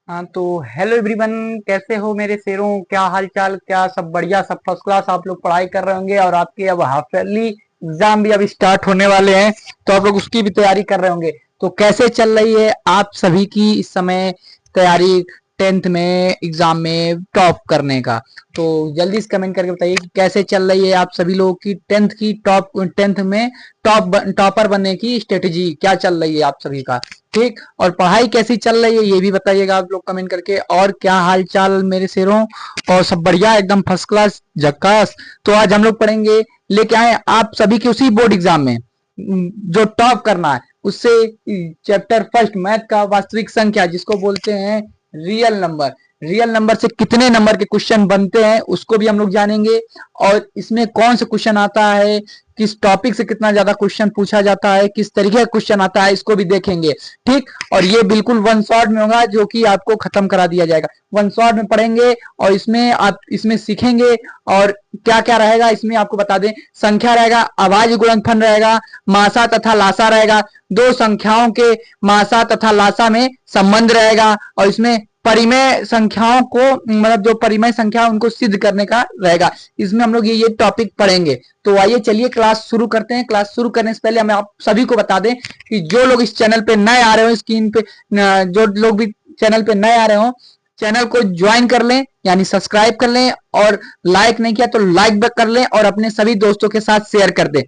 हाँ तो hello everyone, कैसे हो मेरे शेरों। क्या हाल चाल, क्या सब बढ़िया, सब फर्स्ट क्लास। आप लोग पढ़ाई कर रहे होंगे और आपके अब हाफ ईयरली एग्जाम भी अब स्टार्ट होने वाले हैं, तो आप लोग उसकी भी तैयारी कर रहे होंगे। तो कैसे चल रही है आप सभी की इस समय तैयारी टेंथ में एग्जाम में टॉप करने का? तो जल्दी से कमेंट करके बताइए कि कैसे चल रही है आप सभी लोगों की टेंथ में टॉपर बनने की स्ट्रेटेजी क्या चल रही है आप सभी का। ठीक, और पढ़ाई कैसी चल रही है ये भी बताइएगा आप लोग कमेंट करके। और क्या हाल चाल मेरे शेरों, और सब बढ़िया एकदम फर्स्ट क्लास झक्कास। तो आज हम लोग पढ़ेंगे, लेके आए आप सभी के उसी बोर्ड एग्जाम में जो टॉप करना है उससे चैप्टर फर्स्ट मैथ का वास्तविक संख्या, जिसको बोलते हैं रियल नंबर। रियल नंबर से कितने नंबर के क्वेश्चन बनते हैं उसको भी हम लोग जानेंगे, और इसमें कौन से क्वेश्चन आता है, किस टॉपिक से कितना ज्यादा क्वेश्चन पूछा जाता है, किस तरीके का क्वेश्चन आता है, इसको भी देखेंगे। ठीक, और ये बिल्कुल वन शॉट में होगा जो कि आपको खत्म करा दिया जाएगा। वन शॉट में पढ़ेंगे और इसमें आप इसमें सीखेंगे। और क्या क्या रहेगा इसमें आपको बता दें, संख्या रहेगा, अभाज्य गुणनफल रहेगा, मासा तथा लासा रहेगा, दो संख्याओं के मासा तथा लासा में संबंध रहेगा, और इसमें परिमेय संख्याओं को मतलब जो परिमेय संख्या उनको सिद्ध करने का रहेगा। इसमें हम लोग ये टॉपिक पढ़ेंगे। तो आइए चलिए क्लास शुरू करते हैं। क्लास शुरू करने से पहले हमें आप सभी को बता दें कि जो लोग इस चैनल पे नए आ रहे हो, स्क्रीन पे जो लोग भी चैनल पे नए आ रहे हो, चैनल को ज्वाइन कर लें, यानी सब्सक्राइब कर लें, और लाइक नहीं किया तो लाइक कर लें, और अपने सभी दोस्तों के साथ शेयर कर दें।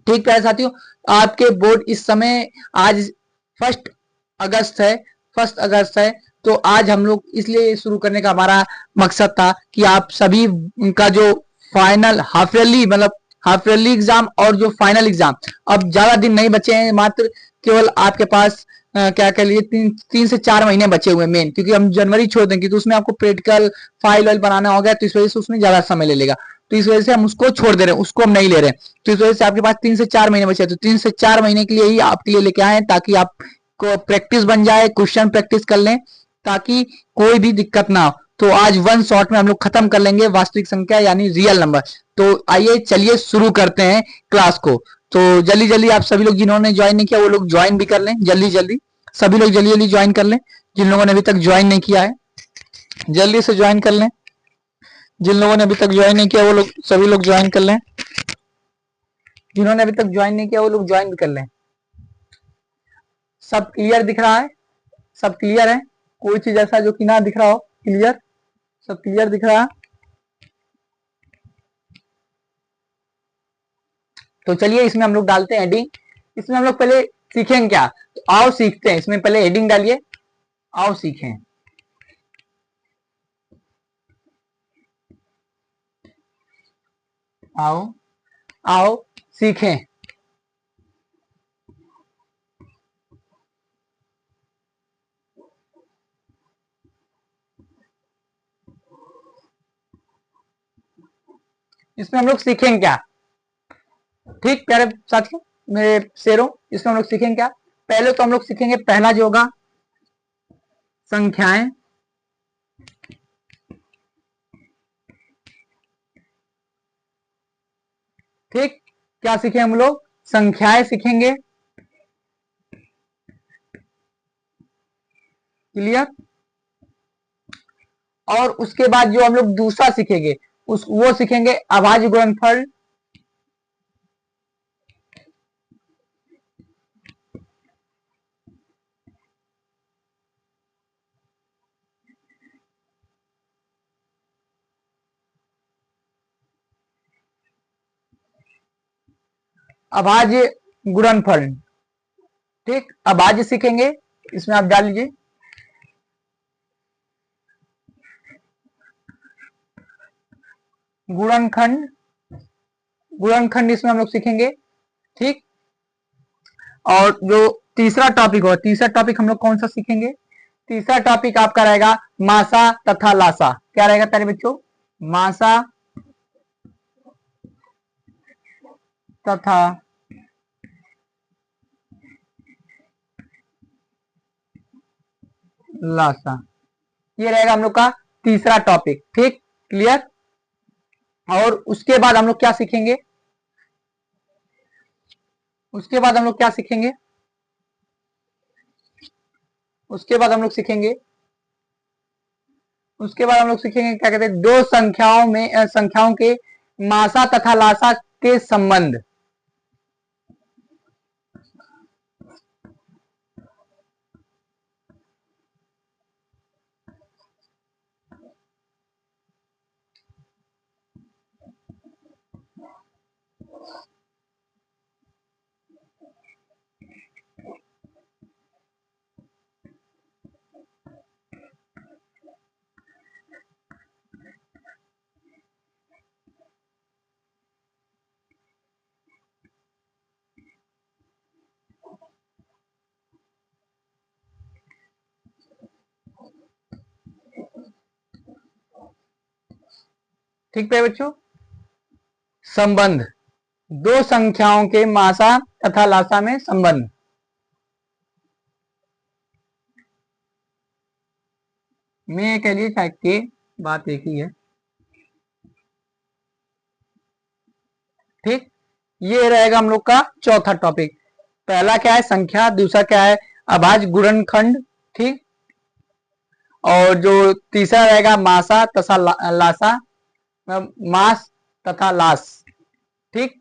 ठीक है साथियों, आपके बोर्ड इस समय आज फर्स्ट अगस्त है, फर्स्ट अगस्त है। तो आज हम लोग इसलिए शुरू करने का हमारा मकसद था कि आप सभी का जो फाइनल हाफ ईयरली मतलब हाफ ईयरली एग्जाम और जो फाइनल एग्जाम, अब ज्यादा दिन नहीं बचे हैं, मात्र केवल आपके पास क्या कह लीजिए 3 से 4 महीने बचे हुए मेन, क्योंकि हम जनवरी छोड़ देंगे तो उसमें आपको प्रैक्टिकल फाइल वाइल बनाना होगा, तो इस वजह से उसमें ज्यादा समय ले लेगा। तो इस वजह से हम उसको छोड़ दे रहे हैं, उसको हम नहीं ले रहे हैं। तो इस वजह से आपके पास 3 से 4 महीने बचे, तो 3 से 4 महीने के लिए ही आपके लिए लेके आए, ताकि आपको प्रैक्टिस बन जाए, क्वेश्चन प्रैक्टिस कर लें, ताकि कोई भी दिक्कत ना हो। तो आज वन शॉट में हम लोग खत्म कर लेंगे वास्तविक संख्या यानी रियल नंबर। तो आइए चलिए शुरू करते हैं क्लास को। तो जल्दी जल्दी आप सभी लोग जिन्होंने ज्वाइन नहीं किया वो लोग ज्वाइन भी कर लें, जल्दी जल्दी सभी लोग जल्दी जल्दी ज्वाइन कर लें। जिन लोगों ने अभी तक ज्वाइन नहीं किया है जल्दी से ज्वाइन कर लें। जिन लोगों ने अभी तक ज्वाइन नहीं किया वो लोग सभी लोग ज्वाइन कर लें। जिन्होंने अभी तक ज्वाइन नहीं किया वो लोग ज्वाइन भी कर लें। सब क्लियर दिख रहा है? सब क्लियर है? कोई चीज ऐसा जो कि ना दिख रहा हो? क्लियर, सब क्लियर दिख रहा है? तो चलिए इसमें हम लोग डालते हैं हेडिंग। इसमें हम लोग पहले सीखेंगे क्या, तो आओ सीखते हैं। इसमें पहले हेडिंग डालिए, आओ सीखें। आओ आओ सीखें। इसमें हम लोग सीखेंगे क्या? ठीक प्यारे साथियों, मेरे शेरों, इसमें हम लोग सीखेंगे क्या? पहले तो हम लोग सीखेंगे पहला जो होगा संख्याएं। ठीक, क्या सीखेंगे हम लोग? संख्याएं सीखेंगे। क्लियर? और उसके बाद जो हम लोग दूसरा सीखेंगे उस वो सीखेंगे अभाज्य गुणनफल। अभाज्य गुणनफल, ठीक, अभाज्य सीखेंगे। इसमें आप डाल लीजिए गुणनखंड। गुणनखंड इसमें हम लोग सीखेंगे। ठीक, और जो तीसरा टॉपिक हो, तीसरा टॉपिक हम लोग कौन सा सीखेंगे? तीसरा टॉपिक आपका रहेगा मासा तथा लासा। क्या रहेगा प्यारे बच्चों? मासा तथा लासा, ये रहेगा हम लोग का तीसरा टॉपिक। ठीक, क्लियर? और उसके बाद हम लोग क्या सीखेंगे? उसके बाद हम लोग क्या सीखेंगे? उसके बाद हम लोग सीखेंगे उसके बाद हम लोग सीखेंगे क्या कहते हैं दो संख्याओं में संख्याओं के मासा तथा लासा के संबंध। ठीक है बच्चों, संबंध, दो संख्याओं के मासा तथा लासा में संबंध। मैं कह लिए चाहे के, बात एक ही है। ठीक, ये रहेगा हम लोग का चौथा टॉपिक। पहला क्या है संख्या, दूसरा क्या है अभाज्य गुणनखंड, ठीक, और जो तीसरा रहेगा मासा तथा लासा, मास तथा लास। ठीक,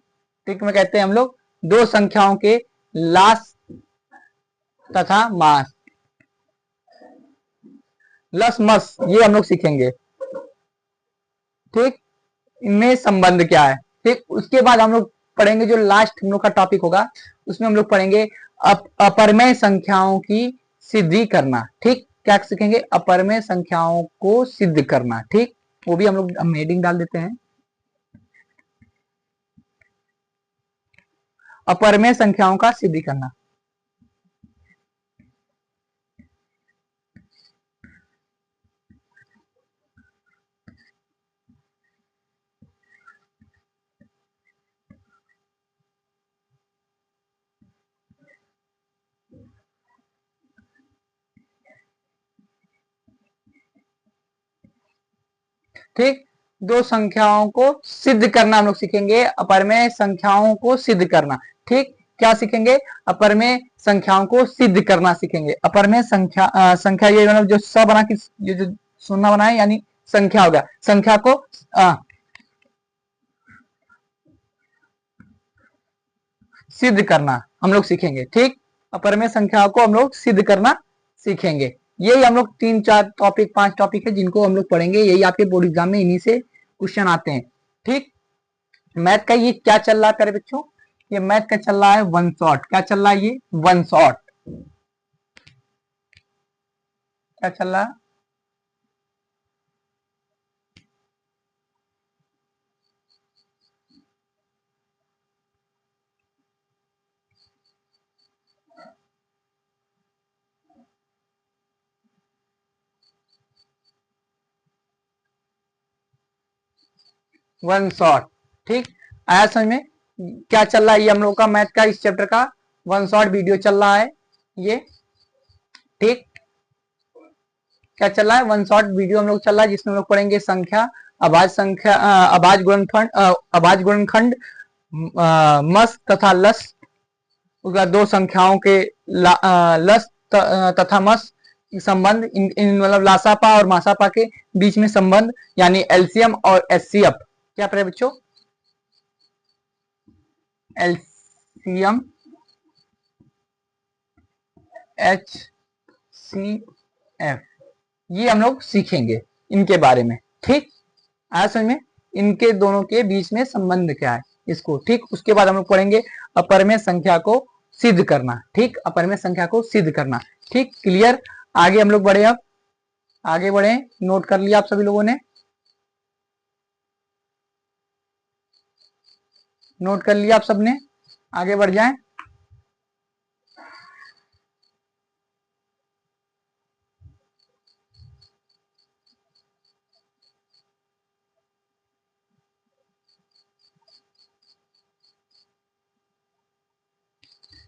ठीक में कहते हैं हम लोग दो संख्याओं के लास तथा मास, लस मस, ये हम लोग सीखेंगे। ठीक, इनमें संबंध क्या है। ठीक, उसके बाद हम लोग पढ़ेंगे जो लास्ट हम लोग का टॉपिक होगा, उसमें हम लोग पढ़ेंगे अपरमेय संख्याओं की सिद्धि करना। ठीक, क्या सीखेंगे अपरमेय संख्याओं को सिद्ध करना। ठीक, वो भी हम लोग हेडिंग डाल देते हैं, अपरमेय संख्याओं का सिद्धि करना। ठीक, दो संख्याओं को सिद्ध करना हम लोग सीखेंगे, अपरमेय संख्याओं को सिद्ध करना। ठीक, क्या सीखेंगे अपरमेय संख्याओं को सिद्ध करना सीखेंगे। अपरमेय संख्या ये मतलब जो स बना कि ये जो सुन्ना बना है यानी संख्या हो गया, संख्या को सिद्ध करना हम लोग सीखेंगे। ठीक, अपरमेय संख्याओं को हम लोग सिद्ध करना सीखेंगे। यही हम लोग 3-4 टॉपिक 5 टॉपिक है जिनको हम लोग पढ़ेंगे, यही आपके बोर्ड एग्जाम में इन्हीं से क्वेश्चन आते हैं। ठीक, मैथ का ये क्या चल रहा है प्यारे बच्चों, ये मैथ का चल रहा है वन शॉट। क्या चल रहा है ये वन शॉट, क्या चल रहा है वन शॉट। ठीक, आया समझ में क्या चल रहा है, ये हम लोग का मैथ का इस चैप्टर का वन शॉट वीडियो चल रहा है ये। ठीक, क्या चल रहा है वन शॉट वीडियो हम लोग चल रहा है जिसमें हम लोग पढ़ेंगे संख्या, अभाज्य संख्या, अभाज्य गुणनखंड, अभाज्य गुणनखंड, मस तथा लस, दो संख्याओं के लस तथा मस संबंध, इन मतलब लासापा और मासापा के बीच में संबंध यानी एलसीएम और एचसीएफ। क्या पढ़े बच्चों, एलसीएम एचसीएफ, ये हम लोग सीखेंगे इनके बारे में। ठीक, आया समझ में इनके दोनों के बीच में संबंध क्या है इसको। ठीक, उसके बाद हम लोग पढ़ेंगे अपरमेय संख्या को सिद्ध करना। ठीक, अपरमेय संख्या को सिद्ध करना। ठीक, क्लियर, आगे हम लोग बढ़े, अब आगे बढ़े, नोट कर लिया आप सभी लोगों ने, नोट कर लिया आप सबने, आगे बढ़ जाएं।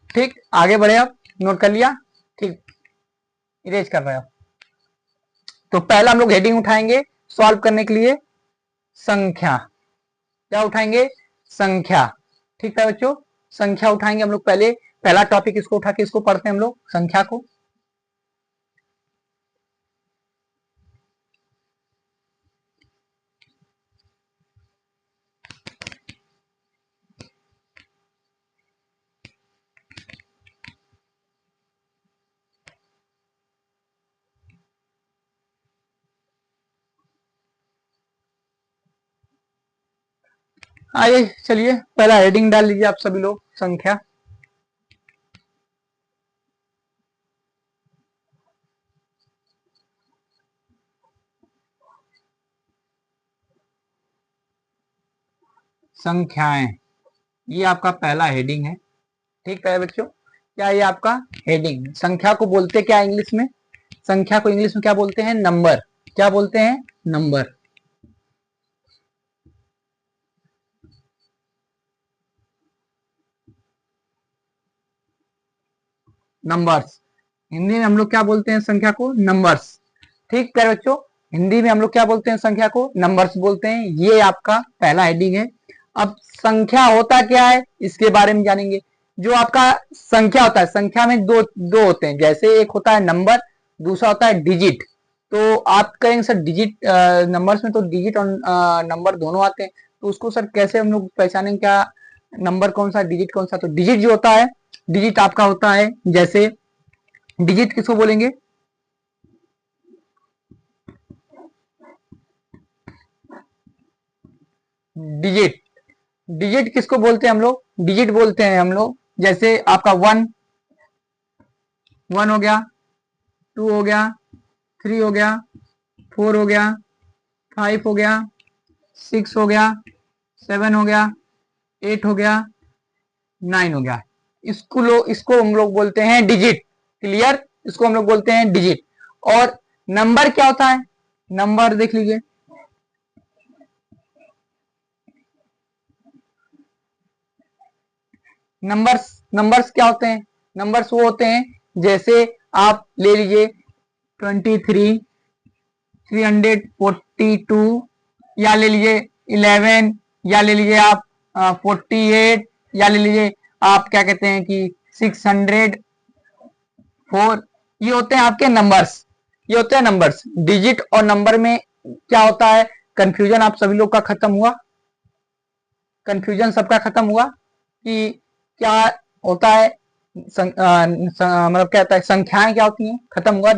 ठीक, आगे बढ़े, अब नोट कर लिया। ठीक, इरेज कर रहे हैं। तो पहला हम लोग हेडिंग उठाएंगे सॉल्व करने के लिए, संख्या। क्या उठाएंगे, संख्या। ठीक है बच्चों, संख्या उठाएंगे हम लोग पहले, पहला टॉपिक इसको उठा के इसको पढ़ते हैं हम लोग संख्या को। आइए चलिए पहला हेडिंग डाल लीजिए आप सभी लोग, संख्या। संख्याएं, ये आपका पहला हेडिंग है। ठीक है बच्चों, क्या ये आपका हेडिंग। संख्या को बोलते क्या इंग्लिश में, संख्या को इंग्लिश में क्या बोलते हैं, नंबर। क्या बोलते हैं, नंबर। नंबर्स, हिंदी में हम लोग क्या बोलते हैं संख्या को, नंबर्स। ठीक है बच्चों, हिंदी में हम लोग क्या बोलते हैं संख्या को, नंबर्स बोलते हैं। ये आपका पहला हेडिंग है। अब संख्या होता क्या है इसके बारे में जानेंगे। जो आपका संख्या होता है, संख्या में दो दो होते हैं, जैसे एक होता है नंबर, दूसरा होता है डिजिट। तो आप कहेंगे सर डिजिट, नंबर्स में तो डिजिट और नंबर दोनों आते हैं, तो उसको सर कैसे हम लोग पहचानेंगे, क्या नंबर कौन सा डिजिट कौन सा। तो डिजिट जो होता है, डिजिट आपका होता है, जैसे डिजिट किसको बोलेंगे, डिजिट। डिजिट किसको बोलते हैं हम लोग, डिजिट बोलते हैं हम लोग, जैसे आपका वन, वन हो गया, टू हो गया, थ्री हो गया, फोर हो गया, फाइव हो गया, सिक्स हो गया, सेवन हो गया, एट हो गया, नाइन हो गया। इसको हम लोग बोलते हैं डिजिट। क्लियर, इसको हम लोग बोलते हैं डिजिट। और नंबर क्या होता है, नंबर देख लीजिए, नंबर्स, नंबर्स क्या होते हैं, नंबर्स वो होते हैं, जैसे आप ले लीजिए 23, 342, या ले लीजिए 11, या ले लीजिए आप 48, या ले लीजिए आप क्या कहते हैं कि 604। ये होते हैं आपके नंबर्स, ये होते हैं नंबर्स। डिजिट और नंबर में क्या होता है, कंफ्यूजन आप सभी लोग का खत्म हुआ, कंफ्यूजन सबका खत्म हुआ कि क्या होता है, मतलब क्या होता है, संख्याएं क्या होती हैं, खत्म हुआ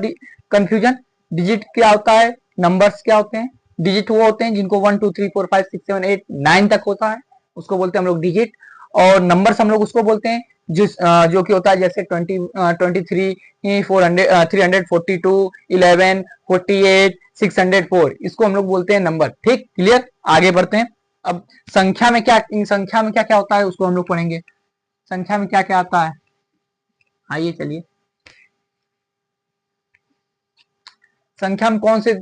कंफ्यूजन। डिजिट क्या होता है, नंबर्स क्या होते हैं। डिजिट वो होते हैं जिनको 1 2 3 4 5 6 7 8 9 तक होता है, उसको बोलते हैं हम लोग डिजिट। और नंबर्स हम लोग उसको बोलते हैं जो कि होता है जैसे 23, 400, 342, 11, 48, 604, इसको हम लोग बोलते हैं नंबर। ठीक, क्लियर, आगे बढ़ते हैं। अब संख्या में क्या, इन संख्या में क्या क्या होता है उसको हम लोग पढ़ेंगे। संख्या में क्या क्या आता है, आइए चलिए। संख्या में कौन से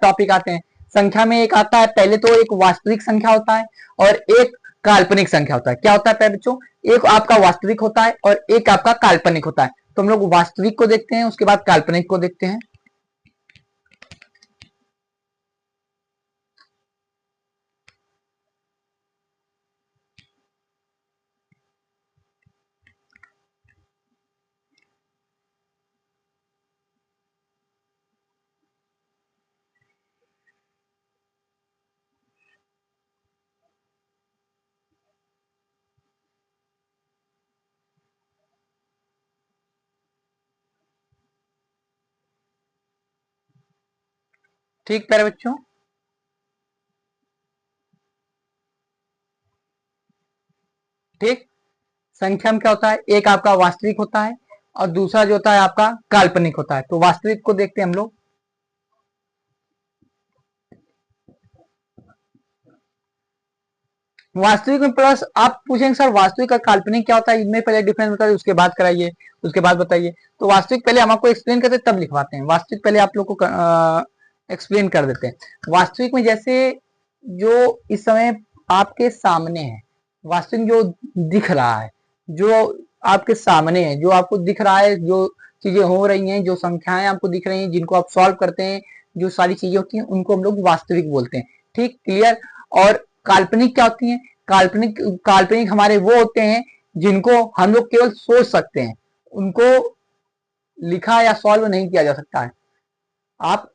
टॉपिक आते हैं, संख्या में एक आता है, पहले तो एक वास्तविक संख्या होता है और एक काल्पनिक संख्या होता है। क्या होता है पहले बच्चों, एक आपका वास्तविक होता है और एक आपका काल्पनिक होता है। तो हम लोग वास्तविक को देखते हैं, उसके बाद काल्पनिक को देखते हैं। ठीक प्यारे बच्चों, ठीक। संख्या में क्या होता है, एक आपका वास्तविक होता है और दूसरा जो होता है आपका काल्पनिक होता है। तो वास्तविक को देखते हैं हम लोग। वास्तविक में प्लस, आप पूछेंगे सर वास्तविक और काल्पनिक क्या होता है, इनमें पहले डिफरेंस बताइए, उसके बाद कराइए, उसके बाद बताइए। तो वास्तविक पहले हम आपको एक्सप्लेन करते हैं तब लिखवाते हैं, वास्तविक पहले आप लोग को एक्सप्लेन कर देते हैं। वास्तविक में जैसे जो इस समय आपके सामने है, वास्तविक जो दिख रहा है, जो आपके सामने है, जो आपको दिख रहा है, जो चीजें हो रही हैं, जो संख्याएं आपको दिख रही हैं, जिनको आप सॉल्व करते हैं, जो सारी चीजें होती हैं, उनको हम लोग वास्तविक बोलते हैं। ठीक, क्लियर। और काल्पनिक क्या होती है, काल्पनिक, काल्पनिक हमारे वो होते हैं जिनको हम लोग केवल सोच सकते हैं, उनको लिखा या सॉल्व नहीं किया जा सकता है। आप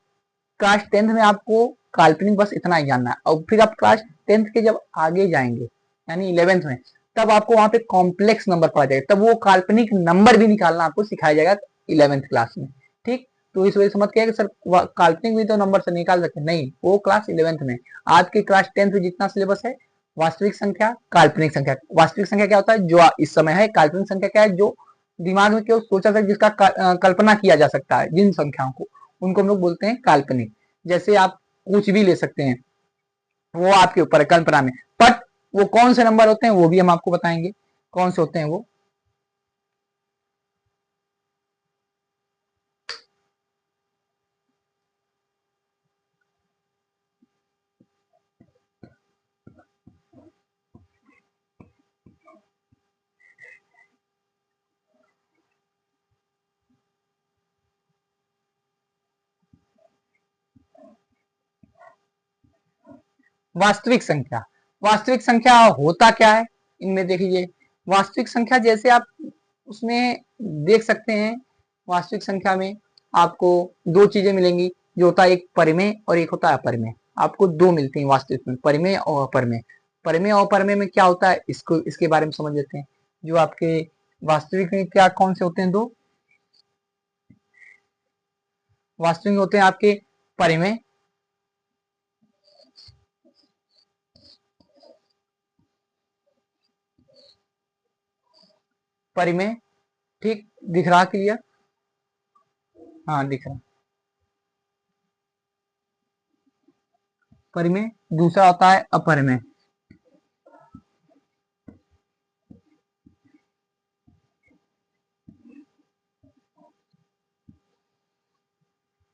क्लास 10th में आपको काल्पनिक बस इतना ही जानना है, और फिर आप क्लास 10th के जब आगे जाएंगे यानी 11th में, तब आपको वहां पे कॉम्प्लेक्स नंबर पढ़ा जाएगा, तब वो काल्पनिक नंबर भी निकालना आपको सिखाया जाएगा 11th क्लास में। ठीक, तो इस वजह से मत कहिए कि सर काल्पनिक भी तो नंबर से निकाल सकते, नहीं, वो क्लास 11th में। आज के क्लास 10th में जितना सिलेबस है वास्तविक संख्या, काल्पनिक संख्या। वास्तविक संख्या क्या होता है, जो इस समय है। काल्पनिक संख्या क्या है, जो दिमाग में केवल सोचा था, जिसका कल्पना किया जा सकता है, जिन संख्याओं को, उनको हम लोग बोलते हैं काल्पनिक। जैसे आप कुछ भी ले सकते हैं, वो आपके ऊपर है कल्पना में, बट वो कौन से नंबर होते हैं वो भी हम आपको बताएंगे, कौन से होते हैं वो। वास्तविक संख्या, वास्तविक संख्या होता क्या है, इनमें देख लीजिए। वास्तविक संख्या जैसे आप उसमें देख सकते हैं, वास्तविक संख्या में आपको दो चीजें मिलेंगी, जो होता है एक परिमेय और एक होता है अपरिमेय। आपको दो मिलती हैं वास्तविक में, परिमेय और अपरिमेय। परिमेय और अपरिमेय में क्या होता है, इसको इसके बारे में समझ लेते हैं। जो आपके वास्तविक में क्या कौन से होते हैं, दो वास्तविक में होते हैं आपके परिमेय, परिमेय, ठीक दिख रहा क्लियर, हाँ दिख रहा। परिमेय, दूसरा होता है अपरिमेय।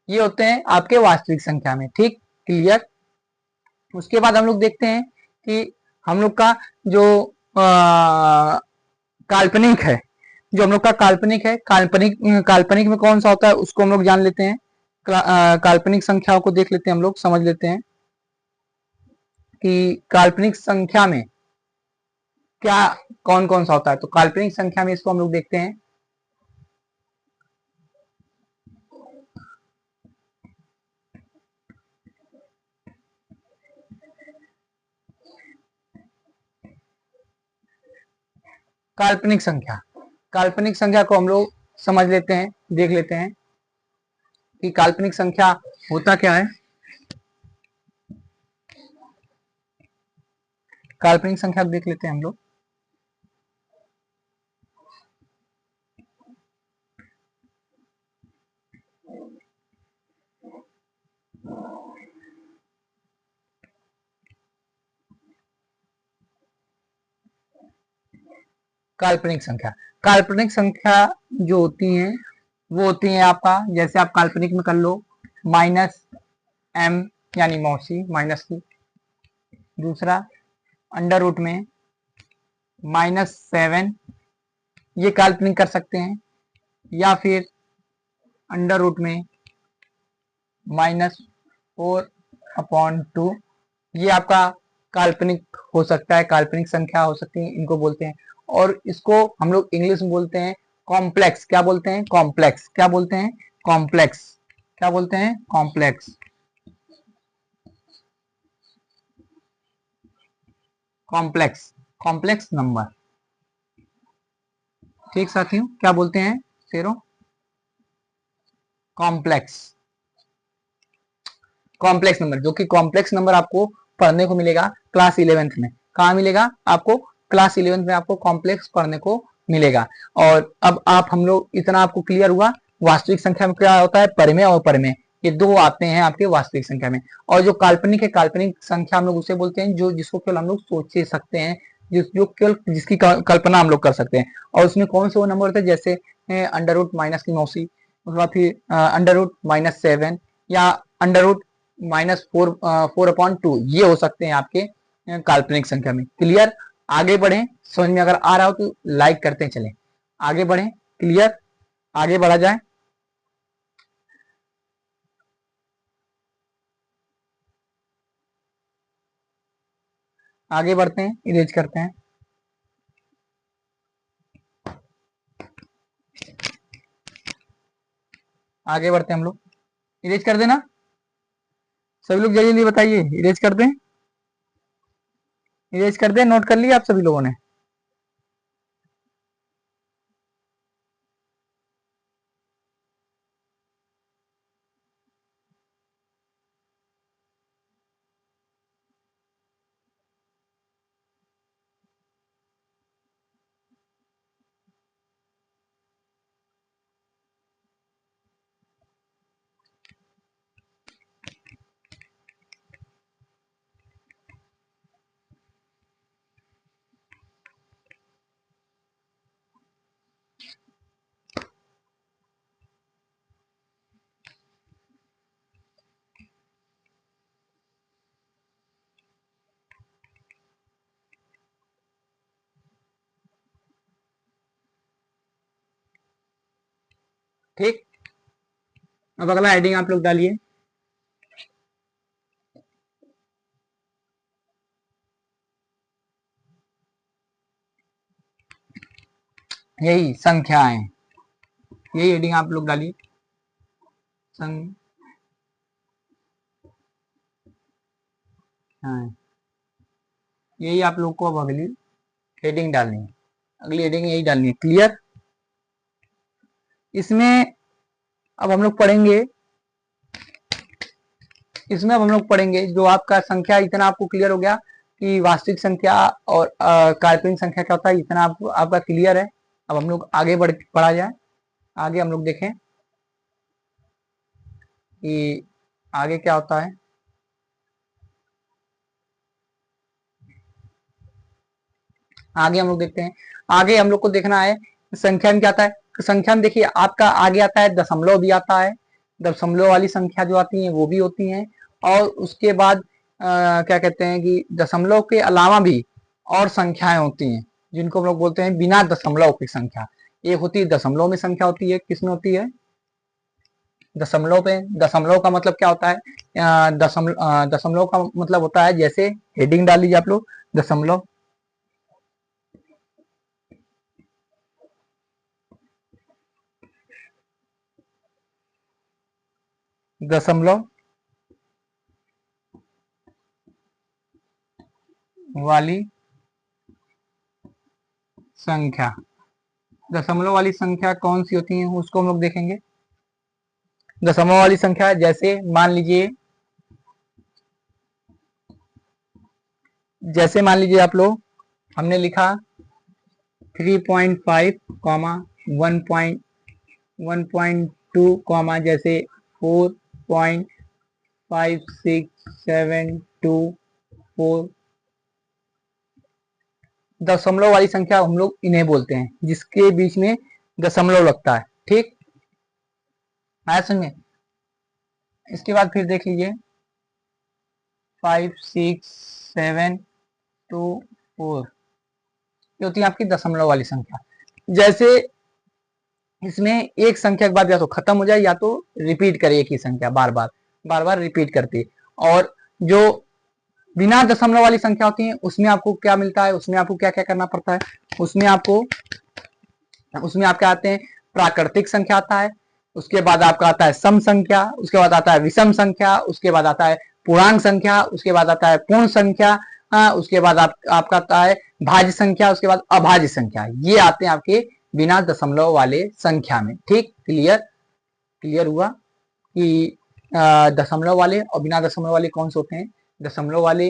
ये होते हैं आपके वास्तविक संख्या में, ठीक क्लियर। उसके बाद हम लोग देखते हैं कि हम लोग का जो काल्पनिक है, जो हम लोग का काल्पनिक है, काल्पनिक काल्पनिक में कौन सा होता है उसको हम लोग जान लेते हैं। काल्पनिक संख्याओं को देख लेते हैं, हम लोग समझ लेते हैं कि काल्पनिक संख्या में क्या कौन कौन सा होता है। तो काल्पनिक संख्या में इसको हम लोग देखते हैं। काल्पनिक संख्या, काल्पनिक संख्या को हम लोग समझ लेते हैं, देख लेते हैं कि काल्पनिक संख्या होता क्या है। काल्पनिक संख्या देख लेते हैं हम लोग। काल्पनिक संख्या, काल्पनिक संख्या जो होती हैं वो होती है आपका, जैसे आप काल्पनिक में कर लो माइनस एम यानी मौसी माइनस की, दूसरा अंडर रूट में -7, ये काल्पनिक कर सकते हैं, या फिर अंडर रूट में -4/2, ये आपका काल्पनिक हो सकता है, काल्पनिक संख्या हो सकती है, इनको बोलते हैं। और इसको हम लोग इंग्लिश में बोलते हैं कॉम्प्लेक्स। क्या बोलते हैं, कॉम्प्लेक्स। क्या बोलते हैं, कॉम्प्लेक्स। क्या बोलते हैं, कॉम्प्लेक्स। कॉम्प्लेक्स, कॉम्प्लेक्स नंबर, ठीक साथियों, क्या बोलते हैं शेरों, कॉम्प्लेक्स। कॉम्प्लेक्स नंबर, जो कि कॉम्प्लेक्स नंबर आपको पढ़ने को मिलेगा क्लास 11th में। कहाँ मिलेगा आपको, क्लास 11th में आपको कॉम्प्लेक्स पढ़ने को मिलेगा। और अब आप हम लोग इतना आपको क्लियर हुआ, वास्तविक संख्या में क्या होता है, परिमेय और अपरिमेय, ये दो आते हैं आपके वास्तविक संख्या में। और जो काल्पनिक है, काल्पनिक संख्या हम लोग उसे बोलते हैं जो जिसको केवल हम लोग सोच सकते हैं, जो केवल जिसकी कल्पना हम लोग कर सकते हैं। और उसमें कौन से वो नंबर होते हैं, जैसे अंडर रूट माइनस की मौसी, उसके बाद फिर अंडर रूट -7, या अंडर रूट -4/2, ये हो सकते हैं आपके काल्पनिक संख्या में। क्लियर, आगे बढ़े, समझ में अगर आ रहा हो तो लाइक करते चलें, आगे बढ़े। क्लियर, आगे बढ़ा जाए। आगे बढ़ते हैं, इरेज करते हैं, आगे बढ़ते हैं हम लोग। इरेज कर देना सभी लोग, जल्दी जल्दी बताइए, इरेज कर दें, इरेज कर दें, नोट कर लिया आप सभी लोगों ने। ठीक। अब अगला हेडिंग आप लोग डालिए, यही संख्याएं, यही हेडिंग आप लोग डालिए, संख्याएं। यही आप लोग को अब अगली हेडिंग डालनी है, अगली हेडिंग यही डालनी है। क्लियर। इसमें अब हम लोग पढ़ेंगे, इसमें अब हम लोग पढ़ेंगे जो आपका संख्या, इतना आपको क्लियर हो गया कि वास्तविक संख्या और काल्पनिक संख्या क्या होता है, इतना आपको आपका क्लियर है। अब हम लोग आगे बढ़ा जाए, आगे हम लोग देखें कि आगे क्या होता है। आगे हम लोग देखते हैं, आगे हम लोग को देखना है संख्या में क्या आता है। संख्या में देखिए आपका आगे आता है दशमलव भी आता है, दशमलव वाली संख्या जो आती है वो भी होती हैं, और उसके बाद क्या कहते हैं कि दशमलव के अलावा भी और संख्याएं होती हैं जिनको हम लोग बोलते हैं बिना दशमलव की संख्या। एक होती है दशमलव में संख्या होती है, किसमें होती है, दशमलव पे। दशमलव का मतलब क्या होता है, दशमलव का मतलब होता है, जैसे हेडिंग डाल लीजिए आप लोग, दशमलव। दशमलव वाली संख्या, दशमलव वाली संख्या कौन सी होती है उसको हम लोग देखेंगे। दशमलव वाली संख्या जैसे मान लीजिए, जैसे मान लीजिए आप लोग, हमने लिखा 3.5 कॉमा 1.2 कॉमा जैसे 4.56724। दशमलव वाली संख्या हम लोग इन्हें बोलते हैं जिसके बीच में दशमलव लगता है। ठीक, आया समझ में। इसके बाद फिर देख लीजिए 56724, ये होती है आपकी दशमलव वाली संख्या। जैसे इसमें एक संख्या के बाद या तो खत्म हो जाए या तो रिपीट करे एक ही संख्या, बार बार रिपीट करती। और जो बिना दशमलव वाली संख्या होती है उसमें आपको क्या मिलता है, उसमें आपको क्या क्या करना पड़ता है, उसमें आपको, उसमें आपके आते हैं प्राकृतिक संख्या आता है, उसके बाद आपका आता है सम संख्या, उसके बाद आता है विषम संख्या, उसके बाद आता है पूर्णांक संख्या, उसके बाद आता है पूर्ण संख्या, उसके बाद आपका आता है भाज्य संख्या, उसके बाद अभाज्य संख्या। ये आते हैं आपके बिना दशमलव वाले संख्या में। ठीक, क्लियर, क्लियर हुआ कि दशमलव वाले और बिना दशमलव वाले कौन से होते हैं। दशमलव वाले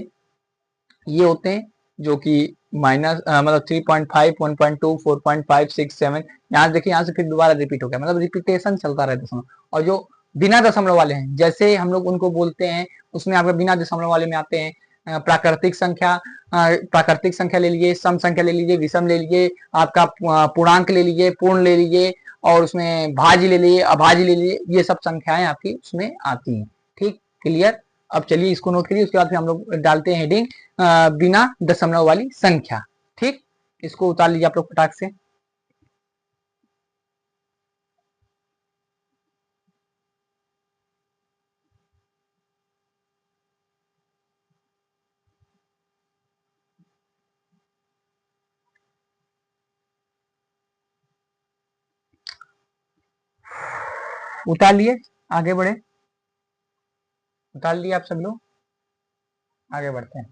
ये होते हैं जो कि माइनस मतलब 3.5, 1.2, 4.5, 6, 7, यहाँ देखिए, यहाँ से फिर दोबारा रिपीट हो गया, मतलब रिपीटेशन चलता रहता दशमलव। और जो बिना दशमलव वाले हैं जैसे हम लोग उनको बोलते हैं, उसमें आपके बिना दशमलव वाले में आते हैं प्राकृतिक संख्या, प्राकृतिक संख्या ले लीजिए, सम संख्या ले लीजिए, विषम ले लीजिए, आपका पूर्णांक ले लीजिए, पूर्ण ले लीजिए, और उसमें भाज्य ले लीजिए, अभाज्य ले लीजिए, ये सब संख्याएं आपकी उसमें आती हैं। ठीक, क्लियर। अब चलिए इसको नोट करिए, उसके बाद फिर हम लोग डालते हैं हेडिंग बिना दशमलव वाली संख्या। ठीक, इसको उतार लीजिए आप लोग फटाक से। उतार लिए, आगे बढ़े, उतार लिए आप सब लोग, आगे बढ़ते हैं।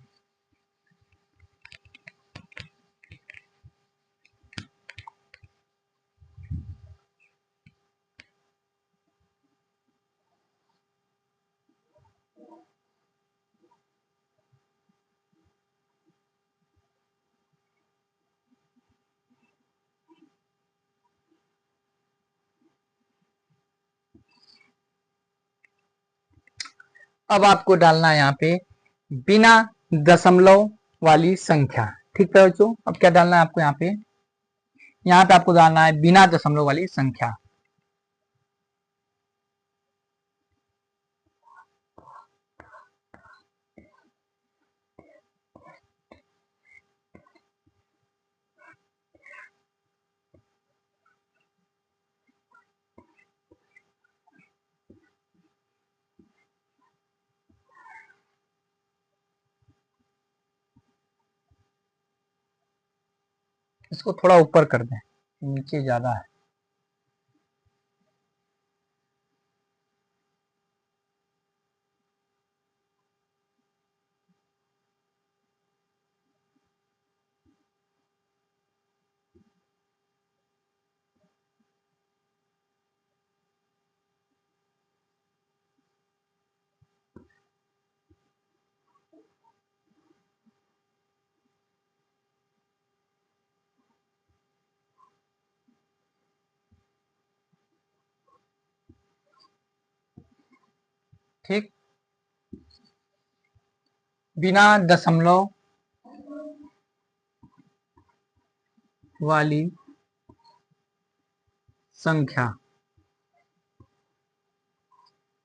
अब आपको डालना है यहाँ पे बिना दशमलव वाली संख्या। ठीक है बच्चों, अब क्या डालना है आपको यहाँ पे, यहाँ पे आपको डालना है बिना दशमलव वाली संख्या। इसको थोड़ा ऊपर कर दें, नीचे ज्यादा है। ठीक, बिना दशमलव वाली संख्या,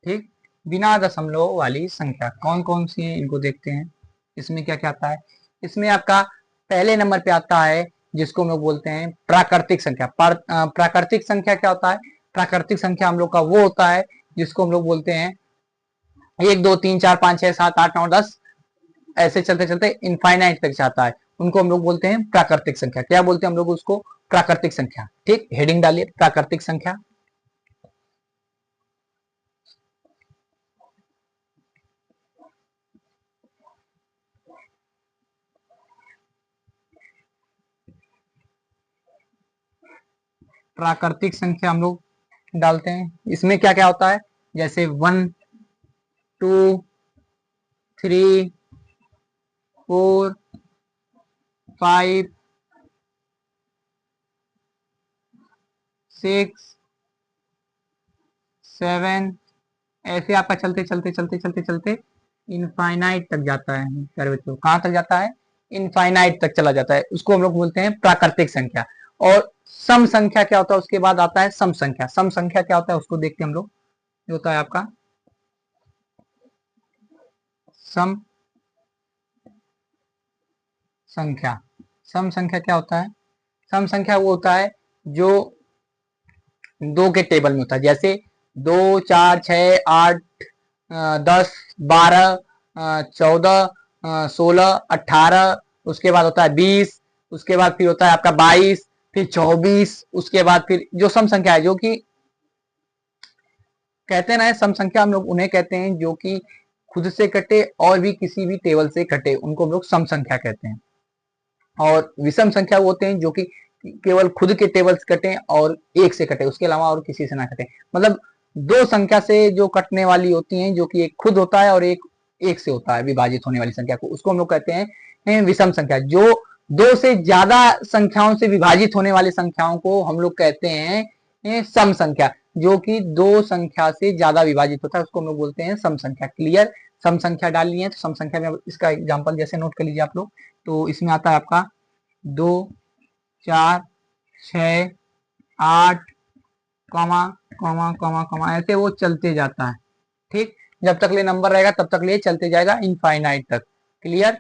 ठीक, बिना दशमलव वाली संख्या कौन कौन सी है इनको देखते हैं। इसमें क्या क्या आता है, इसमें आपका पहले नंबर पे आता है जिसको हम लोग बोलते हैं प्राकृतिक संख्या। प्राकृतिक संख्या क्या होता है, प्राकृतिक संख्या हम लोग का वो होता है जिसको हम लोग बोलते हैं 1 2 3 4 5 6 7 8 9 10, ऐसे चलते चलते इनफाइनाइट तक जाता है, उनको हम लोग बोलते हैं प्राकृतिक संख्या। क्या बोलते हैं हम लोग उसको, प्राकृतिक संख्या। ठीक, हेडिंग डालिए प्राकृतिक संख्या। प्राकृतिक संख्या हम लोग डालते हैं, इसमें क्या क्या होता है, जैसे 1 2 3 4 5 6 7, ऐसे आपका चलते चलते चलते चलते चलते इनफाइनाइट तक जाता है। प्यारे बच्चों, कहाँ तक जाता है, इनफाइनाइट तक चला जाता है, उसको हम लोग बोलते हैं प्राकृतिक संख्या। और सम संख्या क्या होता है, उसके बाद आता है सम संख्या। सम संख्या क्या होता है उसको देखते हैं हम लोग, जो होता है आपका सम संख्या। सम संख्या क्या होता है, सम संख्या वो होता है जो दो के टेबल में होता है, जैसे 2 4 6 8 10 12 14 16 18, उसके बाद होता है 20, उसके बाद फिर होता है आपका 22, फिर 24, उसके बाद फिर जो सम संख्या है, जो कि कहते हैं ना सम संख्या, हम लोग उन्हें कहते हैं जो कि खुद से कटे और भी किसी भी टेबल से कटे, उनको हम लोग सम संख्या कहते हैं। और विषम संख्या वो होते हैं जो कि केवल खुद के टेबल से कटे और एक से कटे, उसके अलावा और किसी से ना कटे। मतलब दो संख्या से जो कटने वाली होती हैं, जो कि एक खुद होता है और एक से होता है विभाजित होने वाली संख्या को, उसको हम लोग कहते हैं विषम संख्या। जो दो से ज्यादा संख्याओं से विभाजित होने वाली संख्याओं को हम लोग कहते हैं सम संख्या। जो कि दो संख्या से ज्यादा विभाजित होता है उसको हम लोग बोलते हैं सम संख्या। क्लियर, सम संख्या डाल लिए, तो सम संख्या में इसका एग्जाम्पल जैसे नोट कर लीजिए आप लोग। तो इसमें आता है आपका 2 4 6 8 कॉमा कॉमा कॉमा कॉमा, ऐसे वो चलते जाता है। ठीक, जब तक ले नंबर रहेगा तब तक ले चलते जाएगा इनफाइनाइट तक। क्लियर,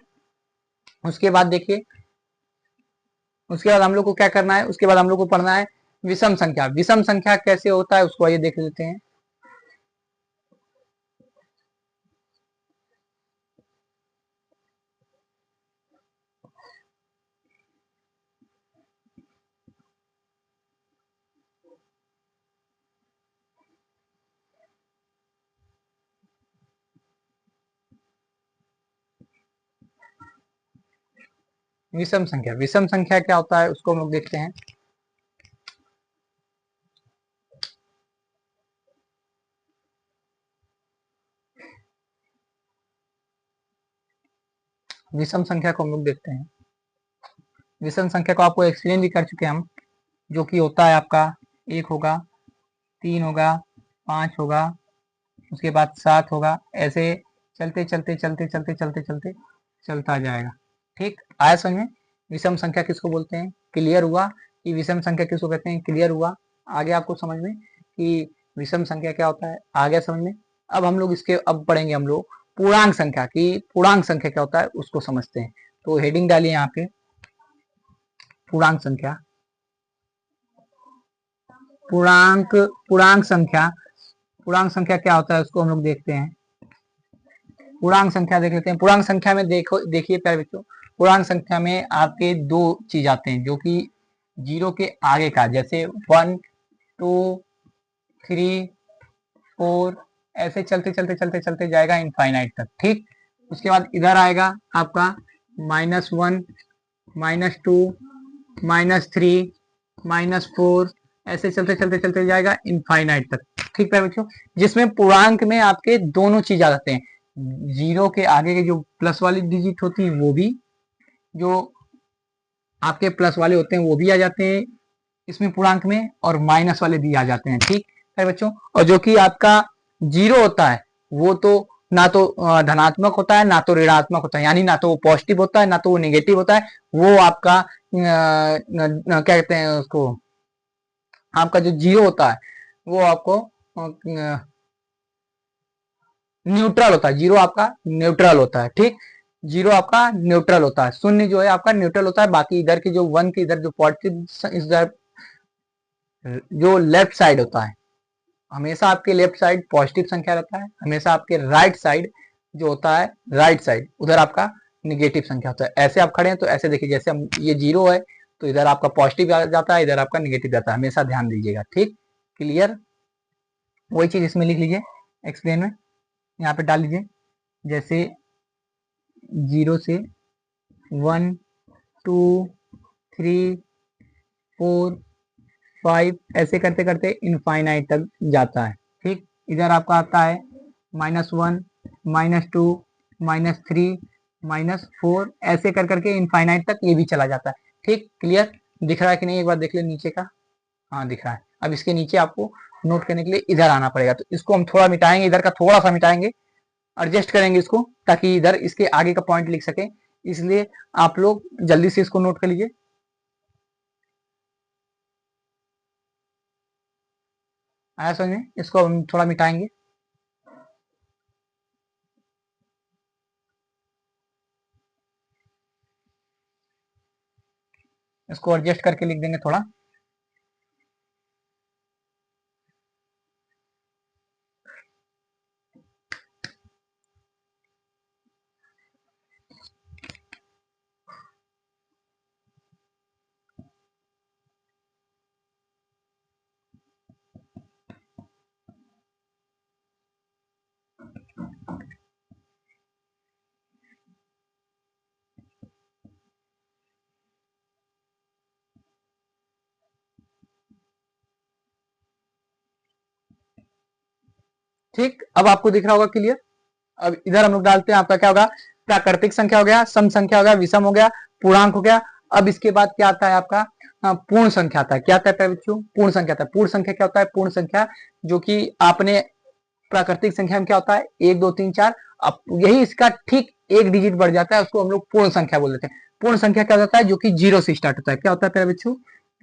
उसके बाद देखिए, उसके बाद हम लोग को क्या करना है, उसके बाद हम लोग को पढ़ना है विषम संख्या। विषम संख्या कैसे होता है उसको आइए देख लेते हैं। विषम संख्या, विषम संख्या क्या होता है उसको हम लोग देखते हैं। विषम संख्या को हम लोग देखते हैं। विषम संख्या को आपको एक्सप्लेन भी कर चुके हैं हम, जो कि होता है आपका 1 होगा, 3 होगा, 5 होगा, उसके बाद 7 होगा, ऐसे चलते चलते चलते चलते चलते चलते चलता जाएगा। ठीक, आया समझ में, विषम संख्या किसको बोलते हैं। क्लियर हुआ कि विषम संख्या किसको कहते हैं, क्लियर हुआ आगे आपको समझ में कि विषम संख्या क्या होता है, आ गया समझ में। अब हम लोग इसके अब पढ़ेंगे हम लोग पूर्णांक संख्या की, पूर्णांक संख्या क्या होता है उसको समझते हैं। तो हेडिंग डालिए यहाँ पे पूर्णांक संख्या। पूर्णांक, पूर्णांक संख्या, पूर्णांक संख्या क्या होता है उसको हम लोग देखते हैं। पूर्णांक संख्या देख लेते हैं। पूर्णांक संख्या में देखो, देखिए प्यारे बच्चों, पूर्णांक संख्या में आपके दो चीज आते हैं जो कि जीरो के आगे का, जैसे 1 2 3 4, ऐसे चलते चलते चलते चलते जाएगा इनफाइनाइट तक। ठीक, उसके बाद इधर आएगा आपका -1 -2 -3 -4, ऐसे चलते चलते चलते जाएगा इनफाइनाइट तक। ठीक है बच्चों, जिसमें पूर्णांक में आपके दोनों चीज आ जाते हैं, जीरो के आगे के जो प्लस वाली डिजिट होती है वो भी, जो आपके प्लस वाले होते हैं वो भी आ जाते हैं इसमें पूर्णांक में, और माइनस वाले भी आ जाते हैं। ठीक है बच्चों, और जो कि आपका जीरो होता है वो तो ना तो धनात्मक होता है ना तो ऋणात्मक होता है, यानी ना तो वो पॉजिटिव होता है ना तो वो निगेटिव होता है। वो आपका क्या कहते हैं उसको, आपका जो जीरो होता है वो आपको न्यूट्रल होता है। जीरो आपका न्यूट्रल होता है। ठीक, जीरो आपका न्यूट्रल होता है, शून्य जो है आपका न्यूट्रल होता है। बाकी इधर के जो वन के इधर जो पॉजिटिव, इधर जो लेफ्ट साइड होता है, हमेशा आपके लेफ्ट साइड पॉजिटिव संख्या रहता है, हमेशा आपके राइट साइड जो होता है, राइट साइड उधर आपका निगेटिव संख्या होता है। ऐसे आप खड़े हैं तो ऐसे देखिए, जैसे हम ये जीरो है तो इधर आपका पॉजिटिव जाता है, इधर आपका निगेटिव जाता है, हमेशा ध्यान दीजिएगा। ठीक, क्लियर, वही चीज इसमें लिख लीजिए, एक्सप्लेन में यहाँ पे डाल लीजिए, जैसे जीरो से 1 2 3 4 5, ऐसे करते करते इनफाइनाइट तक जाता है। ठीक, इधर आपका आता है -1 -2 -3 -4, ऐसे कर करके इनफाइनाइट तक ये भी चला जाता है। ठीक, क्लियर, दिख रहा है कि नहीं, एक बार देख ले नीचे का, हाँ दिख रहा है। अब इसके नीचे आपको नोट करने के लिए इधर आना पड़ेगा, तो इसको हम थोड़ा मिटाएंगे, इधर का थोड़ा सा मिटाएंगे, एडजस्ट करेंगे इसको, ताकि इधर इसके आगे का पॉइंट लिख सके, इसलिए आप लोग जल्दी से इसको नोट कर लीजिए। आया समझ में, इसको हम थोड़ा मिटाएंगे, इसको एडजस्ट करके लिख देंगे थोड़ा। ठीक, अब आपको दिख रहा होगा क्लियर। अब इधर हम लोग डालते हैं, आपका क्या होगा, प्राकृतिक संख्या हो गया, सम संख्या हो गया, विषम हो गया, पूर्णांक हो गया। अब इसके बाद क्या आता है आपका, पूर्ण संख्या आता है। क्या आता है बच्चों, पूर्ण संख्या आता है। पूर्ण संख्या क्या होता है, पूर्ण संख्या जो कि आपने प्राकृतिक संख्या में क्या होता है 1 2 3 4, अब यही इसका ठीक एक डिजिट बढ़ जाता है, उसको हम लोग पूर्ण संख्या बोल देते हैं। पूर्ण संख्या क्या होता है, जो कि जीरो से स्टार्ट होता है। क्या होता है प्यारे बच्चों,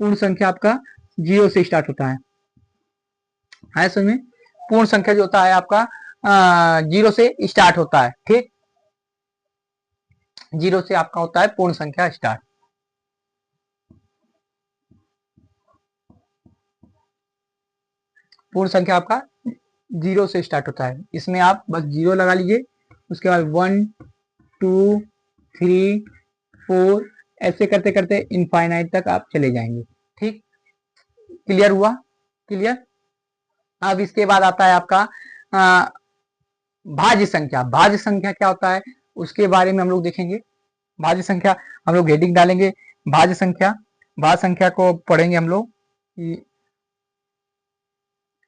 पूर्ण संख्या आपका जीरो से स्टार्ट होता है समझ में। पूर्ण संख्या जो होता है आपका जीरो से स्टार्ट होता है। ठीक, जीरो से आपका होता है पूर्ण संख्या स्टार्ट। पूर्ण संख्या आपका जीरो से स्टार्ट होता है, इसमें आप बस जीरो लगा लीजिए, उसके बाद 1 2 3 4, ऐसे करते करते इनफाइनाइट तक आप चले जाएंगे। ठीक, क्लियर हुआ, क्लियर। अब इसके बाद आता है आपका भाज्य संख्या। भाज्य संख्या क्या होता है उसके बारे में हम लोग देखेंगे। भाज्य संख्या हम लोग हेडिंग डालेंगे, भाज्य संख्या। भाज्य संख्या को पढ़ेंगे हम लोग,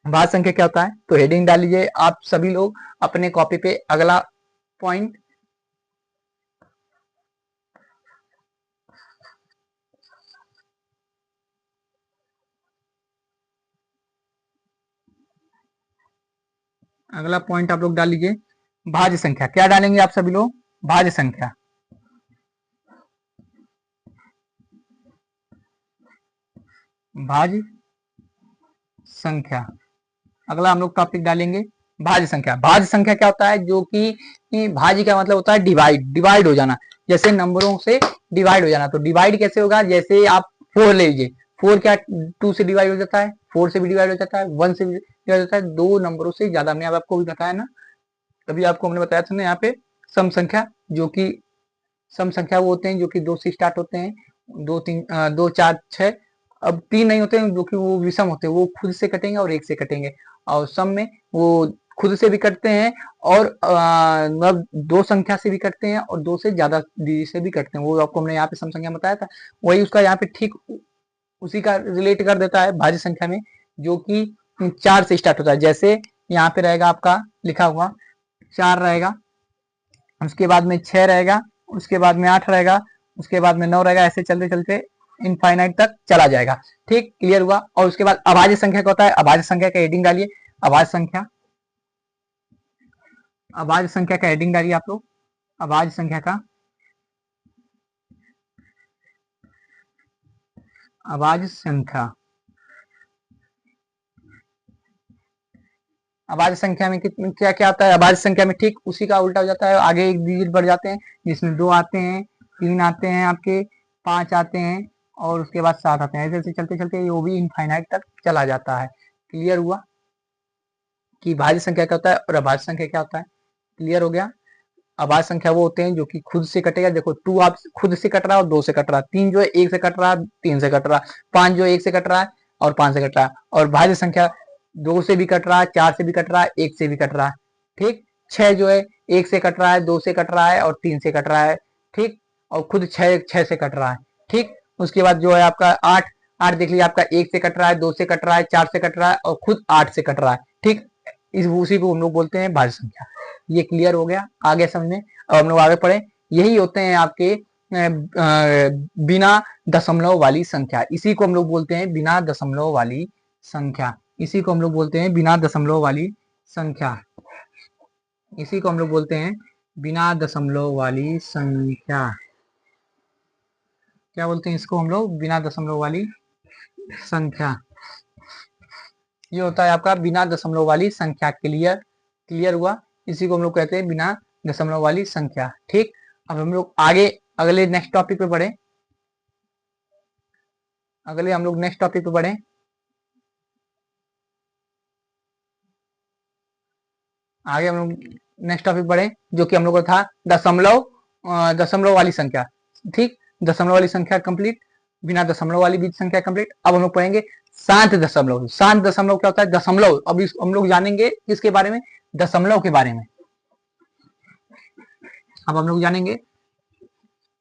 भाज्य संख्या क्या होता है, तो हेडिंग डाल लीजिए आप सभी लोग अपने कॉपी पे। अगला पॉइंट, अगला पॉइंट आप लोग डाल लीजिए भाज्य संख्या। क्या डालेंगे आप सभी लोग, भाज्य संख्या। भाज्य संख्या, अगला हम लोग टॉपिक डालेंगे भाज्य संख्या। भाज्य संख्या क्या होता है, जो कि भाज्य का मतलब होता है डिवाइड, डिवाइड हो जाना, जैसे नंबरों से डिवाइड हो जाना। तो डिवाइड कैसे होगा, जैसे आप 4 ले लीजिए, 4 क्या 2 से डिवाइड हो जाता है, 4 से भी डिवाइड हो जाता है, 1 से भी डिवाइड हो जाता है, दो नंबरों से ज्यादा। हमने अब आपको भी बताया ना, तभी आपको हमने बताया था ना यहाँ पे सम संख्या, जो कि सम संख्या वो होते हैं जो कि 2 से स्टार्ट होते हैं, 2 3 2 4 6, अब 3 नहीं होते हैं जो कि वो विषम होते हैं, वो खुद से कटेंगे और 1 से कटेंगे, और सम में वो खुद से भी कटते हैं और मतलब 2 संख्या से भी कटते हैं और 2 से ज्यादा डिजिट से भी कटते हैं। वो आपको हमने यहाँ पे सम संख्या बताया था, वही उसका यहाँ पे ठीक उसी का रिलेट कर देता है भाज्य संख्या में, जो कि 4 से स्टार्ट होता है। जैसे यहाँ पे रहेगा आपका लिखा हुआ 4 रहेगा, उसके बाद में 6 रहेगा, उसके बाद में 8 रहेगा, उसके बाद में 9 रहेगा, ऐसे चलते चलते इनफाइनाइट तक चला जाएगा। ठीक, क्लियर हुआ। और उसके बाद अभाज्य संख्या का होता है, अभाज्य संख्या का हेडिंग डालिए, अभाज्य संख्या, अभाज्य संख्या का हेडिंग डालिए आप लोग, अभाज्य संख्या का, अभाज्य संख्या, अभाज्य संख्या में कितने क्या क्या आता है, अभाज्य संख्या में ठीक उसी का उल्टा हो जाता है, आगे एक डिजिट बढ़ जाते हैं, जिसमें 2 आते हैं, 3 आते हैं, आपके 5 आते हैं, और उसके बाद 7 आते हैं, ऐसे ऐसे चलते चलते वो भी इनफाइनाइट तक चला जाता है। क्लियर हुआ कि भाज्य संख्या क्या होता है और अभाज्य संख्या क्या होता है। क्लियर हो गया। अभाज्य संख्या वो होते हैं जो कि खुद से कटेगा, देखो 2 आप खुद से कट रहा है और 2 से कट रहा है, 3 जो है 1 से कट रहा है, 3 से कट रहा है, 5 जो 1 से कट रहा है और 5 से कट रहा है, और भाज्य संख्या 2 से भी कट रहा है, 4 से भी कट रहा है, 1 से भी कट रहा है। ठीक, 6 जो है 1 से कट रहा है, 2 से कट रहा है और 3 से कट रहा है। ठीक, और खुद 6 से कट रहा है। ठीक, उसके बाद जो है आपका 8, 8 देख लीजिए आपका 1 से कट रहा है, 2 से कट रहा है, 4 से कट रहा है और खुद 8 से कट रहा है। ठीक, इस उसी को हम लोग बोलते हैं भाज्य संख्या। ये क्लियर हो गया, आगे समझ में। अब हम लोग आगे पढ़े, यही होते हैं आपके बिना दशमलव वाली संख्या, इसी को हम लोग बोलते हैं बिना दशमलव वाली संख्या, इसी को हम लोग बोलते हैं बिना दशमलव वाली संख्या, इसी को हम लोग बोलते हैं बिना दशमलव वाली संख्या। क्या बोलते हैं इसको हम लोग, बिना दशमलव वाली संख्या। ये होता है आपका बिना दशमलव वाली संख्या। क्लियर, क्लियर हुआ। इसी को हम लोग कहते हैं बिना दशमलव वाली संख्या। ठीक, अब हम लोग आगे अगले नेक्स्ट टॉपिक पे बढ़े, अगले हम लोग नेक्स्ट टॉपिक पे बढ़े। आगे हम लोग नेक्स्ट टॉपिक बढ़े, जो कि हम लोग का था दशमलव, दशमलव वाली संख्या। ठीक, दशमलव वाली संख्या कंप्लीट, बिना दशमलव वाली बीज संख्या कंप्लीट। अब हम लोग पढ़ेंगे शांत दशमलव। शांत दशमलव क्या होता है, दशमलव। अब हम लोग जानेंगे किसके बारे में, दशमलव के बारे में। अब हम लोग जानेंगे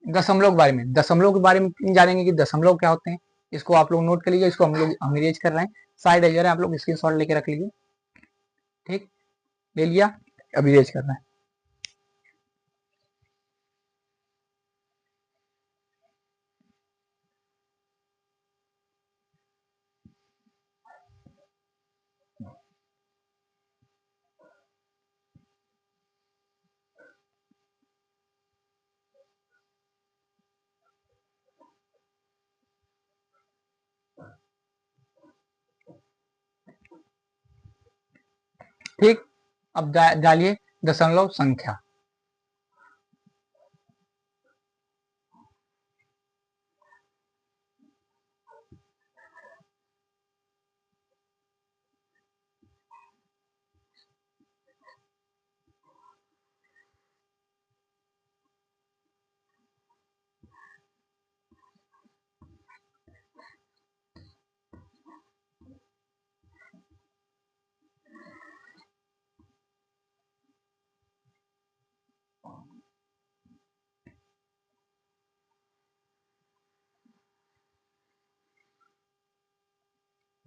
दशमलव के बारे में, दशमलव के बारे में जानेंगे कि दशमलव क्या होते हैं। इसको आप लोग नोट कर लीजिए, इसको हम इरेज कर रहे हैं, साइड एजर है, आप लोग स्क्रीन शॉट लेके रख लीजिए। ठीक, ले लिया, अब इरेज करना है। ठीक, अब डालिए दशमलव संख्या।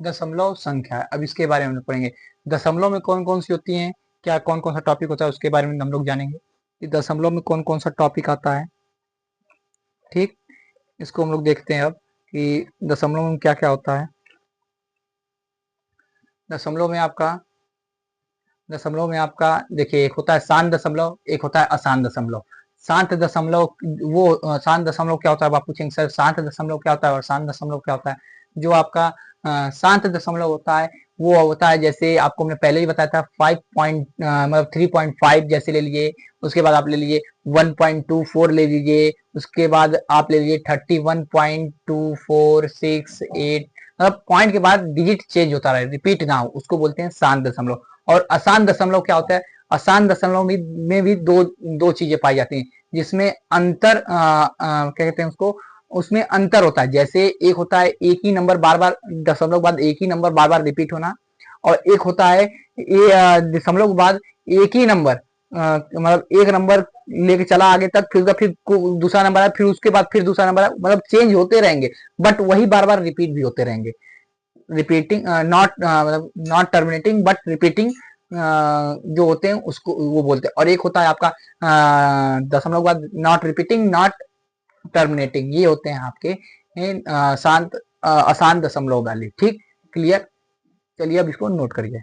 दशमलव संख्या, अब इसके बारे में हम लोग पढ़ेंगे। दशमलव में कौन कौन सी होती हैं, क्या कौन कौन सा टॉपिक होता है, उसके बारे में हम लोग जानेंगे कि दशमलव में कौन कौन सा टॉपिक आता है। ठीक, इसको हम लोग देखते हैं अब कि दशमलव में क्या क्या होता है। दशमलव में आपका, दशमलव में आपका देखिए, एक होता है शांत दशमलव, एक होता है अशांत दशमलव। शांत दशमलव वो शांत दशमलव क्या होता है, आप पूछेंगे सर शांत दशमलव क्या होता है और शांत दशमलव क्या होता है। जो आपका शांत दशमलव होता है वो होता है, जैसे आपको हमने पहले ही बताया था 3.5 जैसे ले लीजिए, उसके बाद आप ले लीजिए 1.24 ले लीजिए, उसके बाद आप ले लीजिए 31.2468, मतलब पॉइंट के बाद डिजिट चेंज होता रहे, रिपीट ना हो, उसको बोलते हैं शांत दशमलव। और अशांत दशमलव क्या होता है, अशांत दशमलव में भी दो दो चीजें पाई जाती हैं, जिसमें अंतर क्या कहते हैं उसको, उसमें अंतर होता है। जैसे एक होता है एक ही नंबर बार बार दशमलव के बाद एक ही नंबर बार बार रिपीट होना, और एक होता है दशमलव के बाद एक ही नंबर मतलब एक नंबर लेके चला आगे तक, फिर उसका फिर दूसरा नंबर है, फिर उसके बाद फिर दूसरा नंबर है, मतलब चेंज होते रहेंगे बट वही बार बार रिपीट भी होते रहेंगे। रिपीटिंग नॉट मतलब नॉट टर्मिनेटिंग बट रिपीटिंग जो होते हैं उसको वो बोलते हैं। और एक होता है आपका दशमलव के बाद नॉट रिपीटिंग नॉट टर्मिनेटिंग, ये होते हैं आपके शांत अशांत दशमलव वाले। ठीक, क्लियर। चलिए अब इसको नोट करिए।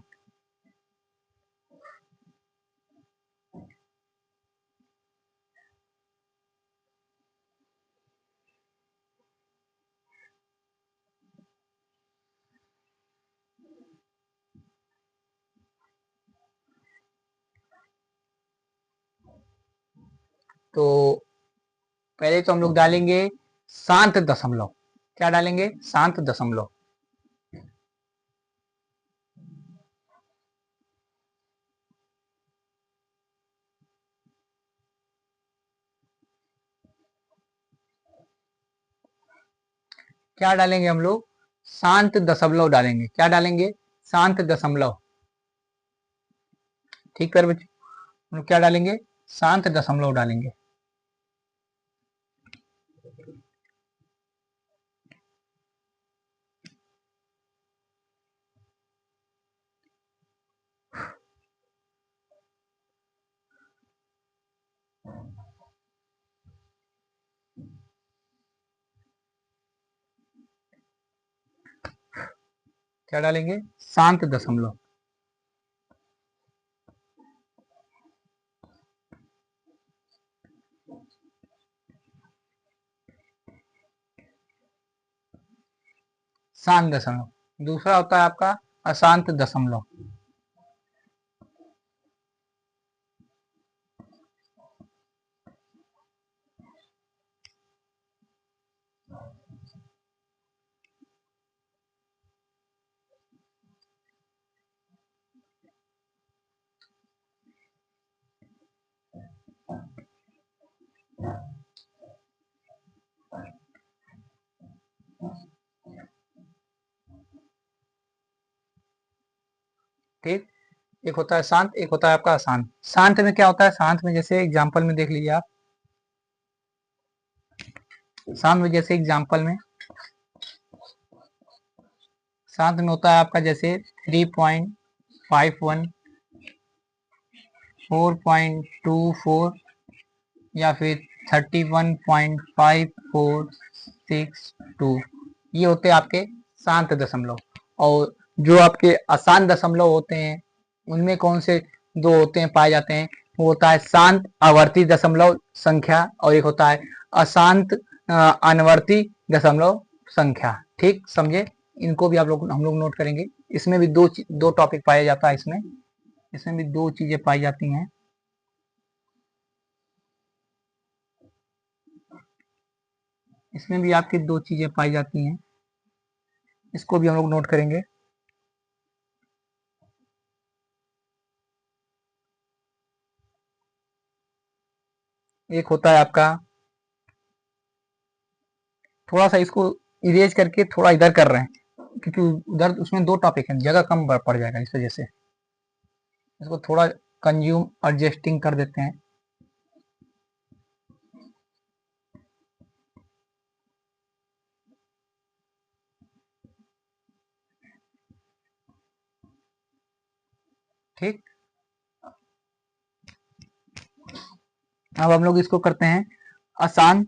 तो पहले तो हम लोग डालेंगे शांत दशमलव। क्या डालेंगे? शांत दशमलव। क्या डालेंगे हम लोग? शांत दशमलव डालेंगे। क्या डालेंगे? शांत दशमलव। ठीक कर बच्चे, हम लोग क्या डालेंगे? शांत दशमलव डालेंगे। क्या डालेंगे? शांत दशमलव। शांत दशमलव। दूसरा होता है आपका अशांत दशमलव। ठीक, एक होता है शांत, एक होता है आपका अशांत। शांत में क्या होता है? शांत में जैसे एग्जाम्पल में देख लीजिए आप, शांत में जैसे एग्जाम्पल में शांत में होता है आपका जैसे 3.51, 4.24 या फिर 31.5462, ये होते हैं आपके शांत दशमलव। और जो आपके अशांत दशमलव होते हैं उनमें कौन से दो होते हैं पाए जाते हैं? वो होता है शांत आवर्ती दशमलव संख्या, और एक होता है अशांत अनवर्ती दशमलव संख्या। ठीक, समझे? इनको भी आप लोग हम लोग नोट करेंगे। इसमें भी दो टॉपिक पाया जाता है। इसमें इसमें भी दो चीजें पाई जाती हैं। इसमें भी आपकी दो चीजें पाई जाती हैं, इसको भी हम लोग नोट करेंगे। एक होता है आपका, थोड़ा सा इसको इरेज करके थोड़ा इधर कर रहे हैं क्योंकि उधर उसमें दो टॉपिक हैं, जगह कम पड़ जाएगा, इस वजह से इसको थोड़ा कंज्यूम एडजस्टिंग कर देते हैं। ठीक, अब हम लोग इसको करते हैं आसान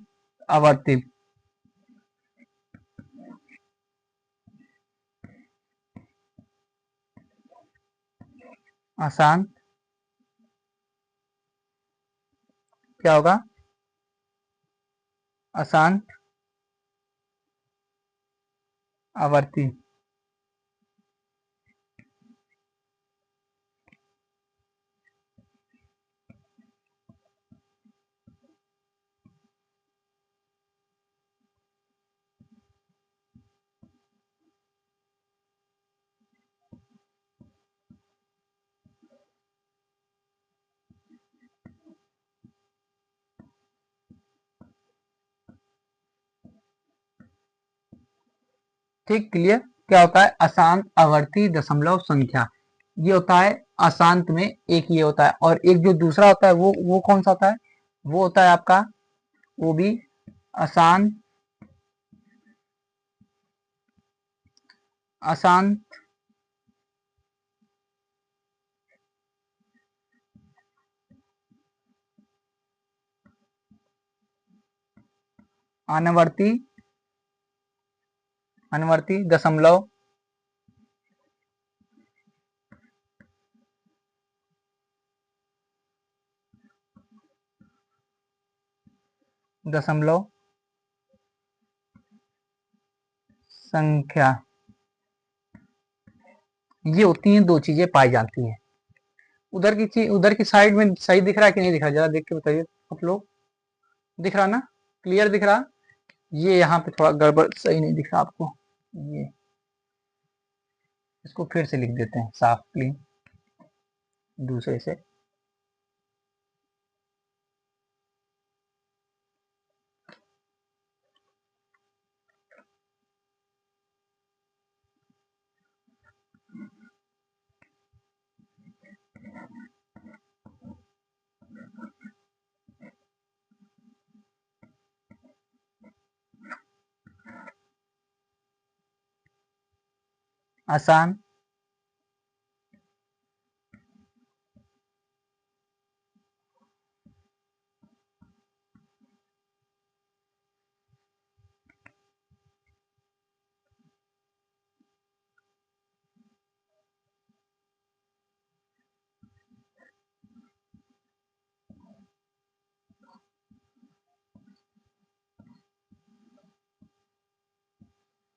आवर्ती। आसान क्या होगा? आसान आवर्ती। ठीक, क्लियर। क्या होता है अशांत आवर्ती दशमलव संख्या, ये होता है अशांत में एक ये होता है, और एक जो दूसरा होता है वो कौन सा होता है, वो होता है आपका, वो भी अशांत, अशांत अनुवर्ती, अनुवर्ती दशमलव दशमलव संख्या, ये होती हैं दो चीजें पाई जाती हैं। उधर की चीज, उधर की साइड में सही दिख रहा है कि नहीं दिख रहा, जरा देख के बताइए आप लोग। दिख रहा ना, क्लियर दिख रहा। ये यहाँ पे थोड़ा गड़बड़, सही नहीं दिख रहा आपको, ये इसको फिर से लिख देते हैं साफ क्लीन दूसरे से। आसान,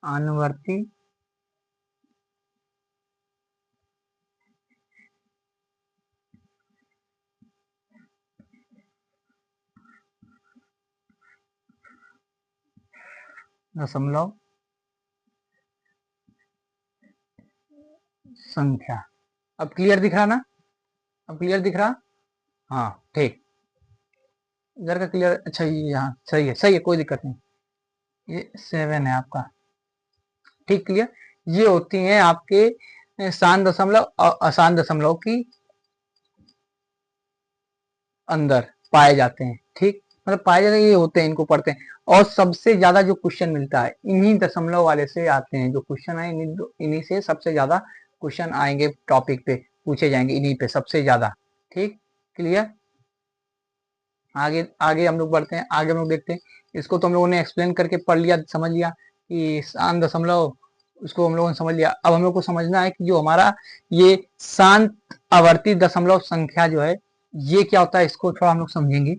अनुवर्ती दशमलव संख्या। अब क्लियर दिख रहा ना, अब क्लियर दिख रहा। हाँ ठीक, इधर का क्लियर, अच्छा ये यहाँ सही है, सही है, कोई दिक्कत नहीं। ये 7 है आपका, ठीक क्लियर। ये होती हैं आपके शांत दशमलव और अशांत दशमलव की अंदर पाए जाते हैं, ठीक, मतलब पाए जाते हैं, ये होते हैं, इनको पढ़ते हैं। और सबसे ज्यादा जो क्वेश्चन मिलता है इन्हीं दशमलव वाले से आते हैं, जो क्वेश्चन है इन्हीं से सबसे ज्यादा क्वेश्चन आएंगे, टॉपिक पे पूछे जाएंगे इन्हीं पे सबसे ज्यादा, ठीक क्लियर। आगे आगे हम लोग बढ़ते हैं, आगे हम लोग देखते हैं। इसको तो हम लोगों ने एक्सप्लेन करके पढ़ लिया, समझ लिया कि शांत दशमलव, उसको हम लोगों ने समझ लिया। अब हम लोग को समझना है कि जो हमारा ये शांत आवर्ती दशमलव संख्या जो है ये क्या होता है, इसको थोड़ा हम लोग समझेंगे।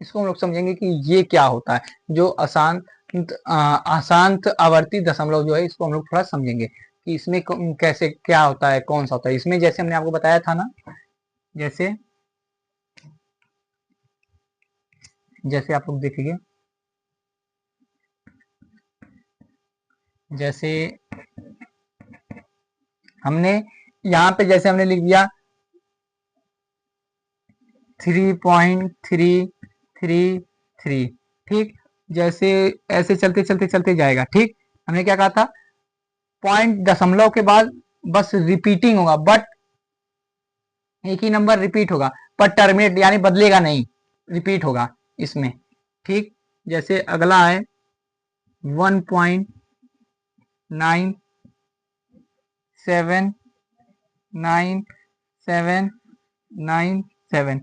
इसको हम लोग समझेंगे कि ये क्या होता है, जो अशांत अशांत आवर्ती दशमलव जो है, इसको हम लोग थोड़ा समझेंगे कि इसमें कैसे क्या होता है, कौन सा होता है इसमें। जैसे हमने आपको बताया था ना, जैसे जैसे आप लोग देखिए, जैसे हमने यहाँ पे जैसे हमने लिख दिया 3.333, ठीक, जैसे ऐसे चलते चलते चलते जाएगा, ठीक। हमने क्या कहा था, पॉइंट दशमलव के बाद बस रिपीटिंग होगा, बट एक ही नंबर रिपीट होगा, पर टर्मिनेट यानी बदलेगा नहीं, रिपीट होगा इसमें, ठीक। जैसे अगला है 1.9799797,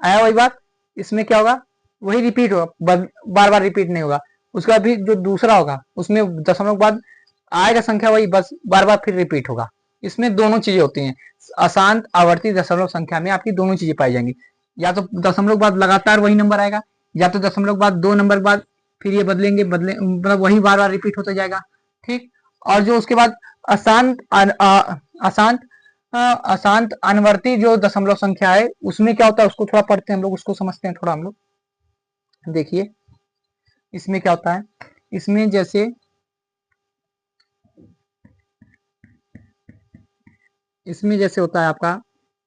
आया वही बात। इसमें क्या होगा, वही रिपीट होगा, बार बार रिपीट नहीं होगा। उसका भी जो दूसरा होगा उसमें दशमलव के बाद आएगा संख्या वही, बस बार बार फिर रिपीट होगा। इसमें दोनों चीजें होती हैं, अशांत आवर्ती दशमलव संख्या में आपकी दोनों चीजें पाई जाएंगी। या तो दशमलव के बाद लगातार वही नंबर आएगा, या तो दशमलव के बाद 2 नंबर के बाद फिर ये बदलेंगे, मतलब वही बार बार रिपीट होता जाएगा, ठीक। और जो उसके बाद अशांत अशांत अशांत अनुवर्ती जो दशमलव संख्या है उसमें क्या होता है, उसको थोड़ा पढ़ते हैं हम लोग, उसको समझते हैं थोड़ा हम लोग। देखिए इसमें क्या होता है, इसमें जैसे इसमें जैसे होता है आपका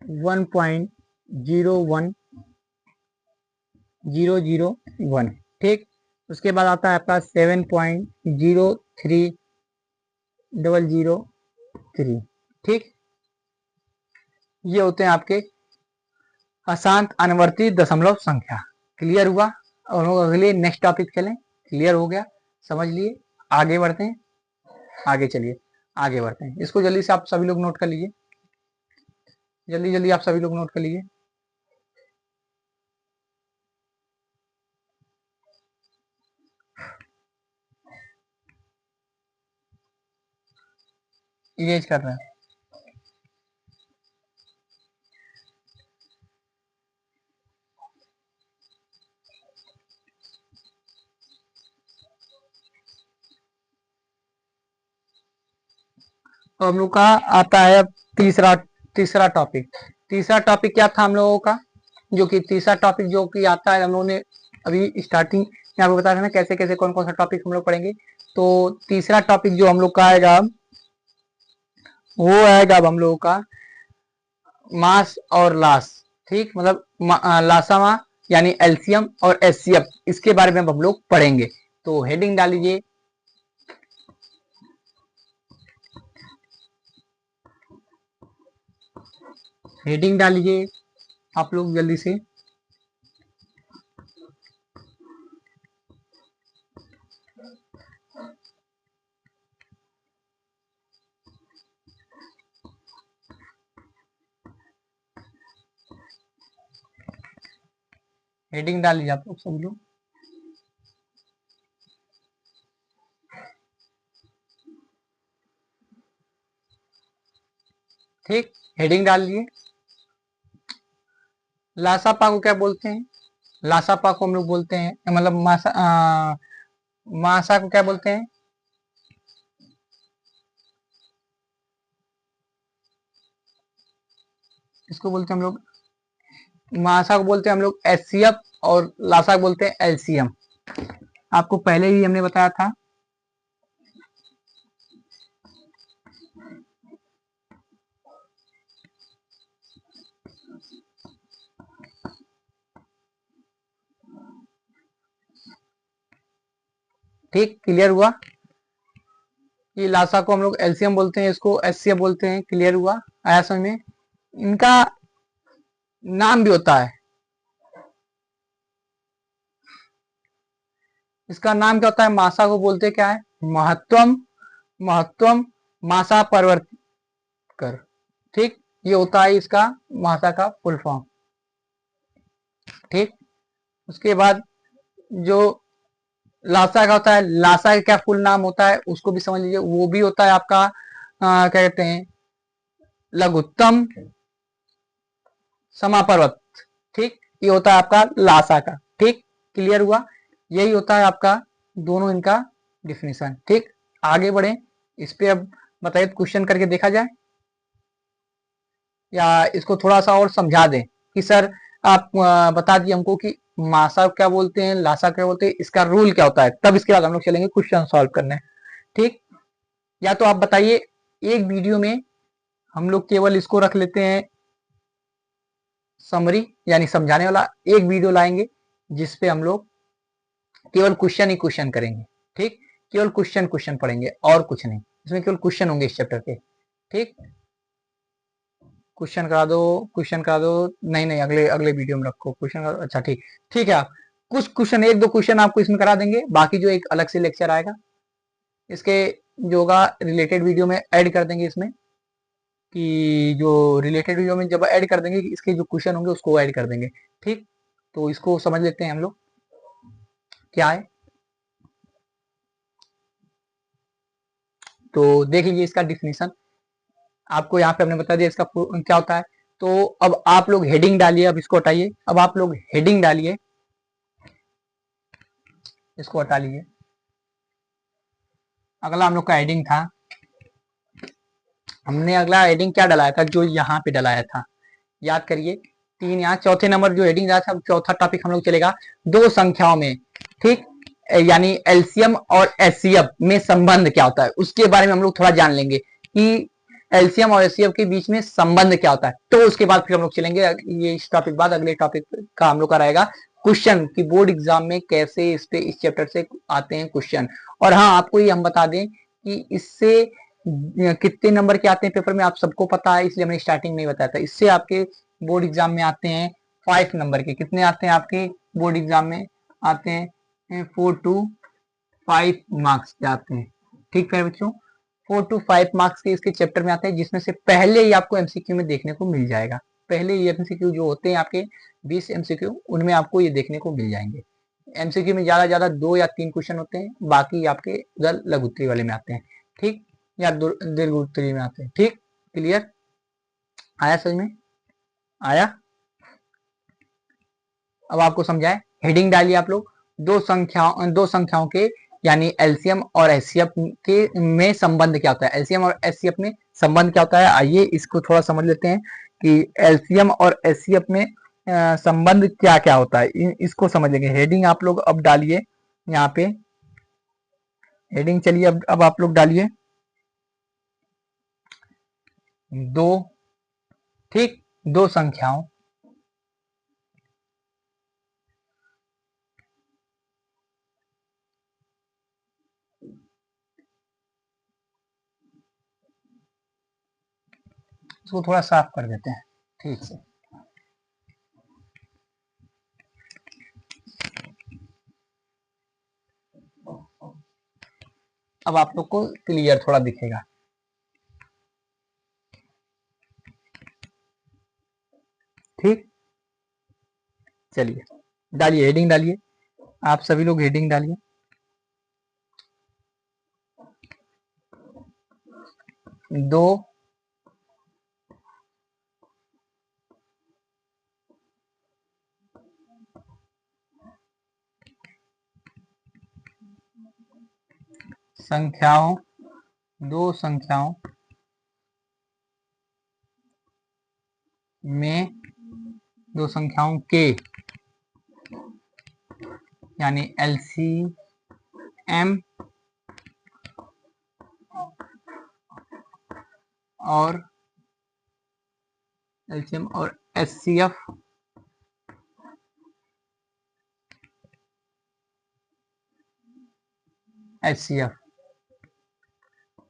1.01001, ठीक। उसके बाद आता है आपका 7.03003। ठीक, ये होते हैं आपके अशांत अनुवर्ती दशमलव संख्या। क्लियर हुआ? और हम लोग अगले नेक्स्ट टॉपिक चलें। क्लियर हो गया, समझ लिए? आगे बढ़ते हैं, आगे चलिए, आगे बढ़ते हैं। इसको जल्दी से आप सभी लोग नोट कर लीजिए, जल्दी जल्दी आप सभी लोग नोट कर लीजिए। इरेज कर रहे हैं। तो हम लोग का आता है अब तीसरा तीसरा टॉपिक। तीसरा टॉपिक क्या था हम लोगों का? जो कि तीसरा टॉपिक जो कि आता है, हम लोगों ने अभी स्टार्टिंग में आपको बताया था ना कैसे कैसे कौन कौन सा टॉपिक हम लोग पढ़ेंगे। तो तीसरा टॉपिक जो हम लोग का आएगा वो आएगा अब हम लोगों का मास और लास। ठीक, मतलब लासामा यानी एलसीएम और एचसीएफ, इसके बारे में अब हम लोग पढ़ेंगे। तो हेडिंग डाल लीजिए, हेडिंग डाल लीजिए आप लोग जल्दी से। हेडिंग डाल लीजिए आप लोग सब लोग। ठीक, हेडिंग डाल लीजिए। लासापा को क्या बोलते हैं? लासापा को हम लोग बोलते हैं, मतलब मासा को क्या बोलते हैं? इसको बोलते हैं हम लोग, मासा को बोलते हैं हम लोग एचसीएफ, और लासा को बोलते हैं एलसीएम। आपको पहले ही हमने बताया था। ठीक, क्लियर हुआ? ये लासा को हम लोग एलसीएम बोलते हैं, इसको एचसीएफ बोलते हैं। क्लियर हुआ? आया समझ में? इनका नाम भी होता है, इसका नाम क्या होता है? मासा को बोलते क्या है? महत्वम, महत्वम मासा परवर्तकर। ठीक, ये होता है इसका मासा का फुल फॉर्म। ठीक, उसके बाद जो लासा का होता है, लासा का क्या फुल नाम होता है उसको भी समझ लीजिए। वो भी होता है आपका क्या कहते हैं, लघुत्तम समापर्वत। ठीक, ये होता है आपका लासा का। ठीक, क्लियर हुआ? यही होता है आपका दोनों इनका डिफिनेशन। ठीक, आगे बढ़े, इस पे अब बताइए, क्वेश्चन करके देखा जाए, या इसको थोड़ा सा और समझा दें कि सर आप बता दिए हमको कि मासा क्या बोलते हैं, लासा क्या बोलते हैं, इसका रूल क्या होता है, तब इसके बाद हम लोग चलेंगे क्वेश्चन सॉल्व करने। ठीक, या तो आप बताइए, एक वीडियो में हम लोग केवल इसको रख लेते हैं समरी यानी समझाने वाला, एक वीडियो लाएंगे जिसपे हम लोग केवल क्वेश्चन ही क्वेश्चन करेंगे। ठीक, केवल क्वेश्चन क्वेश्चन पढ़ेंगे और कुछ नहीं, इसमें केवल क्वेश्चन होंगे इस चैप्टर के। ठीक, क्वेश्चन करा दो, क्वेश्चन करा दो। नहीं नहीं, अगले अगले वीडियो में रखो क्वेश्चन। अच्छा ठीक, ठीक है, आप कुछ क्वेश्चन, एक दो क्वेश्चन आपको इसमें करा देंगे, बाकी जो एक अलग से लेक्चर आएगा इसके जो होगा रिलेटेड वीडियो में ऐड कर देंगे इसमें, कि जो रिलेटेड वीडियो में जब ऐड कर देंगे इसके जो क्वेश्चन होंगे उसको ऐड कर देंगे। ठीक, तो इसको समझ लेते हैं हम लोग क्या है। तो देख लीजिए इसका डिफिनेशन, आपको यहाँ पे हमने बता दिया इसका क्या होता है। तो अब आप लोग हेडिंग डालिए, अब इसको हटाइए, अब आप लोग हेडिंग डालिए, इसको हटा लीजिए। अगला हम लोग का हेडिंग था, हमने अगला हेडिंग क्या डलाया था? जो यहाँ पे डलाया था, याद करिए, तीन यहाँ चौथे नंबर जो हेडिंग डाला था। अब चौथा टॉपिक हम लोग चलेगा दो संख्याओं में। ठीक, यानी एलसीएम और एचसीएफ में संबंध क्या होता है, उसके बारे में हम लोग थोड़ा जान लेंगे कि एलसीएम और एचसीएफ के बीच में संबंध क्या होता है। तो उसके बाद फिर हम लोग चलेंगे, ये इस टॉपिक बाद अगले टॉपिक का हम लोग का रहेगा क्वेश्चन कि बोर्ड एग्जाम में कैसे इस चैप्टर से आते हैं क्वेश्चन। और हाँ, आपको ये हम बता दें कि इससे कितने नंबर के आते हैं पेपर में आप सबको पता है, इसलिए मैंने स्टार्टिंग में बताया था। इससे आपके बोर्ड एग्जाम में आते हैं 5 नंबर के। कितने आते हैं आपके बोर्ड एग्जाम में? आते हैं 4 to 5 मार्क्स के आते हैं। ठीक है बच्चों, 4 to 5 मार्क्स के इसके चैप्टर में आते हैं, जिसमें से पहले ही आपको एमसीक्यू में देखने को मिल जाएगा। पहले ये एमसीक्यू जो होते हैं आपके 20 एमसीक्यू, उनमें आपको ये देखने को मिल जाएंगे। एमसीक्यू में ज्यादा 2 या 3 क्वेश्चन होते हैं, बाकी आपके उधर लघु उत्तरी वाले में आते हैं। ठीक, या दीर्घ उत्तरी में आते हैं। ठीक, क्लियर? आया समझ में? आया? अब आपको समझाए, हेडिंग डालिए आप लोग। दो संख्याओं के यानी एलसीएम और एचसीएफ के में संबंध क्या होता है? एलसीएम और एचसीएफ में संबंध क्या होता है? आइए इसको थोड़ा समझ लेते हैं कि एलसीएम और एचसीएफ में संबंध क्या क्या होता है, इसको समझ लेंगे। हेडिंग आप लोग अब डालिए यहाँ पे, हेडिंग चलिए अब आप लोग डालिए दो। ठीक, दो संख्याओं इसको थोड़ा साफ कर देते हैं ठीक से। अब आप लोग को क्लियर थोड़ा दिखेगा। ठीक, चलिए डालिए, हेडिंग डालिए, आप सभी लोग हेडिंग डालिए। दो संख्याओं दो संख्याओं में दो संख्याओं के यानी एलसीएम और एचसीएफ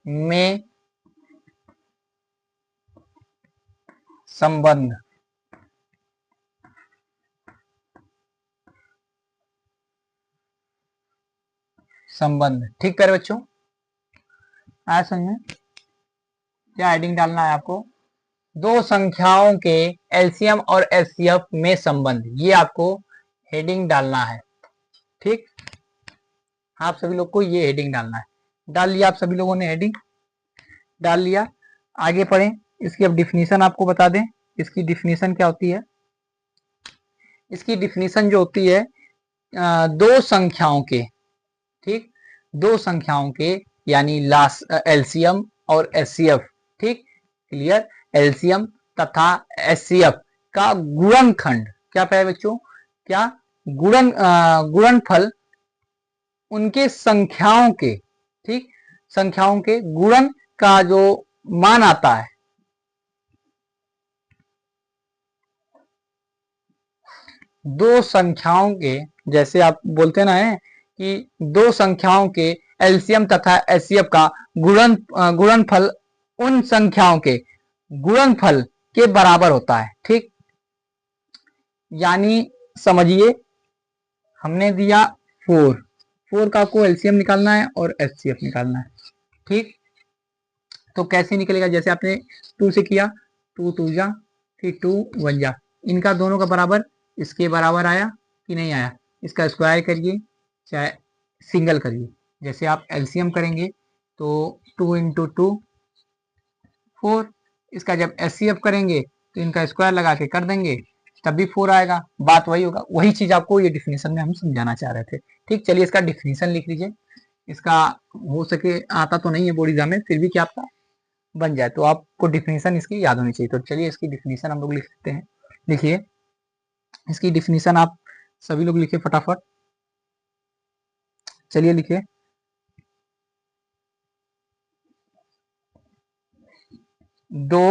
में संबंध ठीक है बच्चों, आया समझ में? क्या हेडिंग डालना है आपको? दो संख्याओं के एलसीएम और एचसीएफ में संबंध, ये आपको हेडिंग डालना है। ठीक, आप सभी लोग को ये हेडिंग डालना है। डाल लिया आप सभी लोगों ने? हेडिंग डाल लिया, आगे पढ़ें। इसकी अब डिफिनीशन आपको बता दें, इसकी डिफिनीशन क्या होती है। इसकी डिफिनीशन जो होती है दो संख्याओं के, ठीक, दो संख्याओं के यानी एलसीएम और एचसीएफ। ठीक, क्लियर? एलसीएम तथा एचसीएफ का गुणनखंड क्या है बच्चों? क्या गुणनफल उनके संख्याओं के, ठीक, संख्याओं के गुणन का जो मान आता है, दो संख्याओं के, जैसे आप बोलते ना है कि दो संख्याओं के एलसीएम तथा एचसीएफ का गुणनफल उन संख्याओं के गुणनफल के बराबर होता है। ठीक, यानी समझिए, हमने दिया 4 का आपको एलसीएम निकालना है और एचसीएफ निकालना है। ठीक, तो कैसे निकलेगा? जैसे आपने 2 से किया, 2 2 जा, फिर 2 1 जा, इनका दोनों का बराबर इसके बराबर आया कि नहीं आया? इसका स्क्वायर करिए चाहे सिंगल करिए। जैसे आप एलसीएम करेंगे तो 2 इंटू 2 4, इसका जब एचसीएफ करेंगे तो इनका स्क्वायर लगा के कर देंगे तब भी 4 आएगा। बात वही होगा, वही चीज आपको ये डिफिनीशन में हम समझाना चाह रहे थे। ठीक, चलिए इसका डिफिनीशन लिख लीजिए। इसका हो सके आता तो नहीं है बोर्ड एग्जाम में, फिर भी क्या आपका बन जाए, तो आपको डिफिनीशन इसकी याद होनी चाहिए। तो चलिए इसकी डिफिनीशन हम लोग लिख सकते हैं। लिखिए इसकी डिफिनीशन, आप सभी लोग लिखिए फटाफट। चलिए लिखिए, दो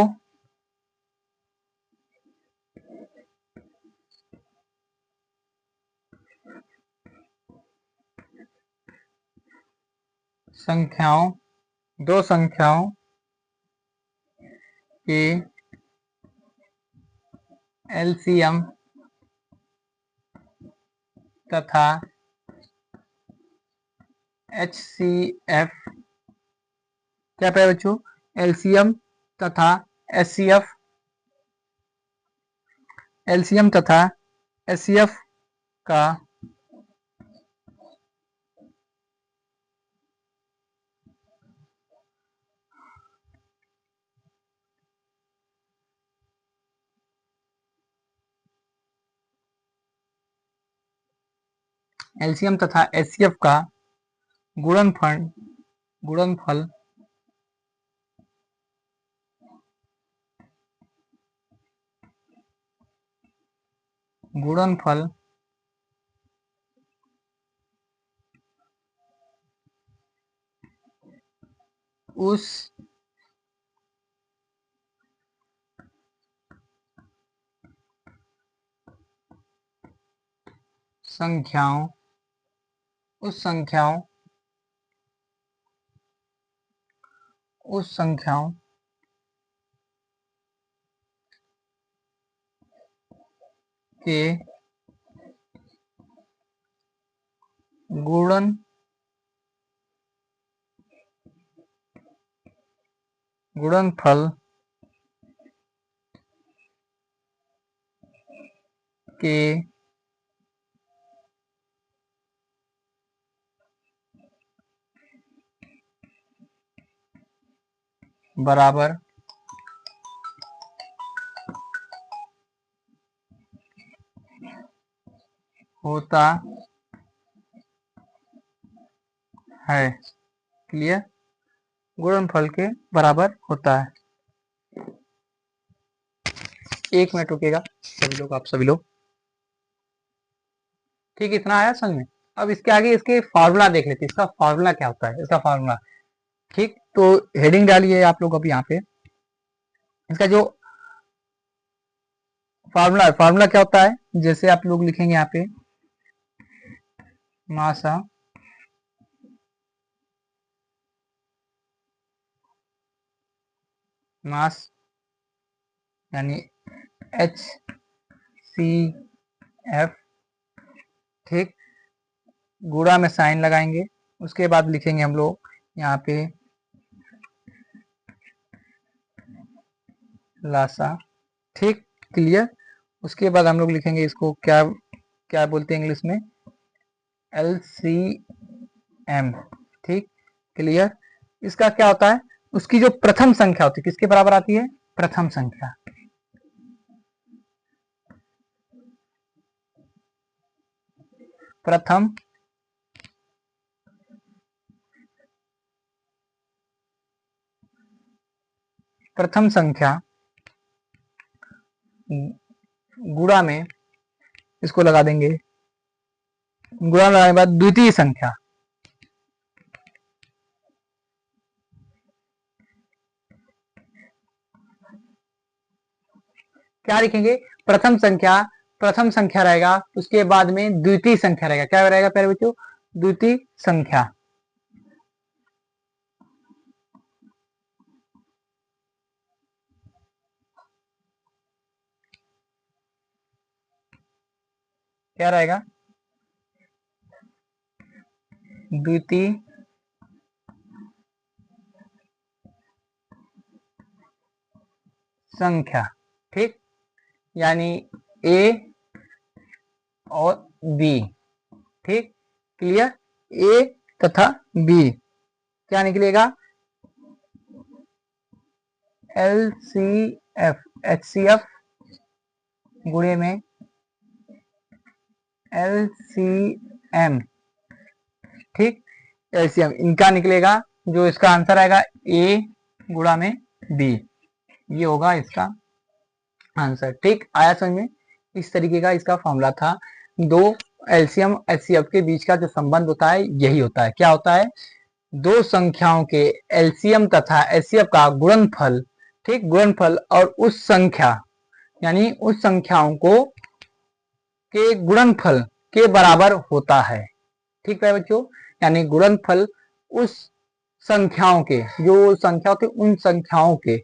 संख्याओं दो संख्याओं के एलसीएम तथा एचसीएफ, क्या पाया बच्चों, एलसीएम तथा एचसीएफ, एलसीएम तथा एचसीएफ का एलसीएम तथा एचसीएफ का गुणनफल गुणनफल गुणनफल उस संख्याओं उस संख्याओं उस संख्याओं के गुणनफल के बराबर होता है। क्लियर, गुणनफल के बराबर होता है। एक मिनट रुकेगा सभी लोग, आप सभी लोग, ठीक, इतना आया समझ में। अब इसके आगे इसके फार्मूला देख लेते हैं, इसका फार्मूला क्या होता है, इसका फार्मूला। ठीक, तो हेडिंग डालिए आप लोग अब यहाँ पे, इसका जो फार्मूला क्या होता है, जैसे आप लोग लिखेंगे यहाँ पे मासा मास यानी HCF, ठीक, गुणा में साइन लगाएंगे, उसके बाद लिखेंगे हम लोग यहाँ पे लासा, ठीक, क्लियर। उसके बाद हम लोग लिखेंगे इसको क्या क्या बोलते हैं इंग्लिश में, LCM, ठीक, क्लियर। इसका क्या होता है, उसकी जो प्रथम संख्या होती है किसके बराबर आती है, प्रथम संख्या, प्रथम प्रथम संख्या गुणा में इसको लगा देंगे, गुणा लगाने के बाद द्वितीय संख्या, क्या लिखेंगे, प्रथम संख्या रहेगा, उसके बाद में द्वितीय संख्या रहेगा, क्या रहेगा प्यारे बच्चों, द्वितीय संख्या, क्या रहेगा, द्वितीय संख्या, ठीक, यानी A और B, ठीक, क्लियर। A तथा B क्या निकलेगा, LCF HCF गुणे में LCM, ठीक, LCM इनका निकलेगा, जो इसका आंसर आएगा A गुणा में B, ये होगा इसका आंसर। ठीक, आया समझ में। इस तरीके का इसका फॉर्मूला था। दो एलसीएम एचसीएफ के बीच का जो संबंध होता है यही होता है, क्या होता है, दो संख्याओं के एलसीएम तथा एचसीएफ का गुणनफल, ठीक, गुणनफल और उस संख्या यानी उस संख्याओं को के गुणनफल के बराबर होता है। ठीक है बच्चों, यानी गुणनफल उस संख्याओं के, जो संख्याओं थे उन संख्याओं के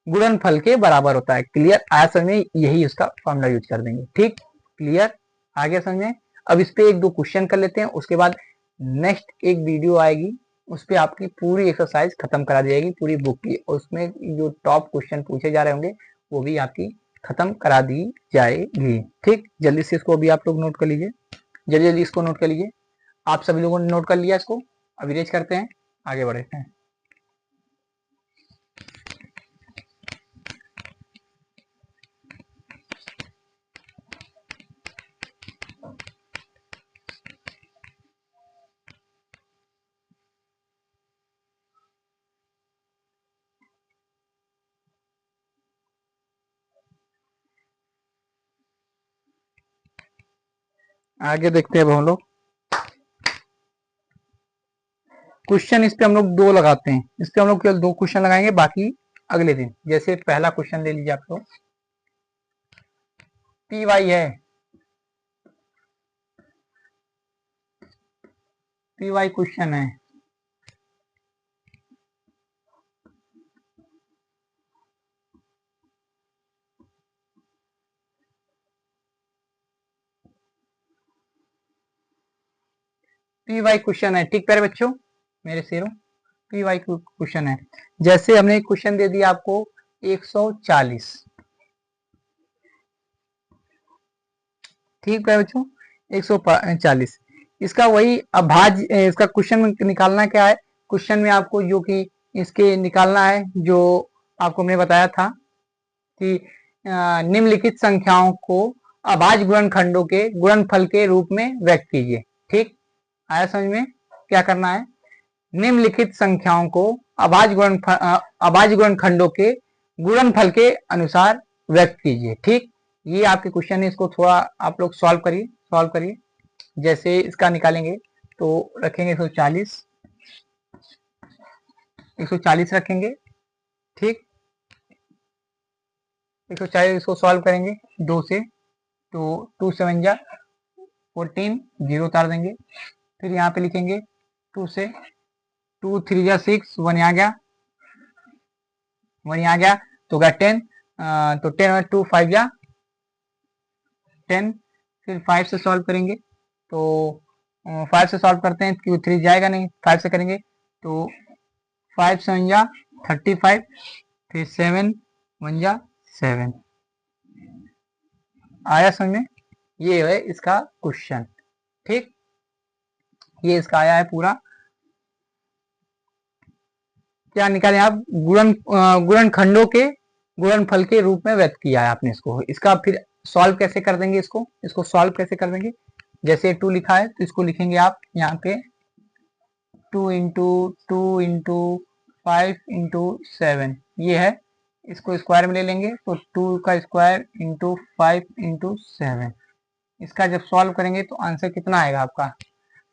गुणनफल के बराबर होता है। क्लियर आया समझ में? यही उसका फॉर्मूला यूज कर देंगे। ठीक, क्लियर आ गया समझ में? अब इस पे एक दो क्वेश्चन कर लेते हैं, उसके बाद नेक्स्ट एक वीडियो आएगी, उस पे आपकी पूरी एक्सरसाइज खत्म करा दी जाएगी पूरी बुक की, और उसमें जो टॉप क्वेश्चन पूछे जा रहे होंगे वो भी आपकी खत्म करा दी जाएगी। ठीक, जल्दी से इसको अभी आप लोग नोट कर लीजिए, जल्दी जल्दी इसको नोट कर लीजिए। आप सभी लोगों ने नोट कर लिया इसको? अब इरेज करते हैं, आगे बढ़ते हैं। आगे देखते हैं अब हम लोग क्वेश्चन। इस पे हम लोग दो लगाते हैं, इस पे हम लोग केवल दो क्वेश्चन लगाएंगे, बाकी अगले दिन। जैसे पहला क्वेश्चन ले लीजिए आप लोग, पी वाई है, पी वाई क्वेश्चन है, पी वाई क्वेश्चन है। ठीक प्यारे बच्चों, मेरे शेरों, पी वाई क्वेश्चन है। जैसे हमने एक क्वेश्चन दे दिया आपको 140। ठीक है बच्चों, 140, इसका वही अभाज्य, इसका क्वेश्चन निकालना क्या है? क्वेश्चन में आपको जो कि इसके निकालना है, जो आपको मैंने बताया था कि निम्नलिखित संख्याओं को अभाज्य गुणनखंडों के गुणनफल के रूप में व्यक्त कीजिए। ठीक, आया समझ में? क्या करना है? निम्नलिखित संख्याओं को अभाज्य गुणनखंडों के गुणनफल के अनुसार व्यक्त कीजिए। ठीक, ये आपके क्वेश्चन है, इसको थोड़ा आप लोग सॉल्व करिए। जैसे इसका निकालेंगे तो रखेंगे 140 रखेंगे। ठीक, 140 इसको सॉल्व करेंगे 2 से, तो 2 7 जा 14, 0 उतार देंगे। फिर यहाँ पे लिखेंगे 2 से, 2 3 जा 6, 1 यहाँ गया, 1 यहाँ गया, तो गया 10, तो 10 और 2 5 जा 10। फिर 5 से सॉल्व करेंगे, तो 5 से सॉल्व करते हैं क्यों 3 जाएगा नहीं, 5 से करेंगे तो 5 7 जा 35, फिर 7 1 जा 7। आया समझ में? ये है इसका क्वेश्चन। ठीक, ये इसका आया है पूरा। क्या निकाले आप? गुणनखंडों के गुणनफल के रूप में व्यक्त किया है आपने इसको। इसका फिर सॉल्व कैसे कर देंगे? इसको सॉल्व कैसे कर देंगे? जैसे 2 लिखा है तो इसको लिखेंगे आप यहाँ पे 2 इंटू 5 इंटू 7, ये है। इसको स्क्वायर में ले लेंगे तो 2 का स्क्वायर इंटू 5 इंटू 7। इसका जब सॉल्व करेंगे तो आंसर कितना आएगा आपका?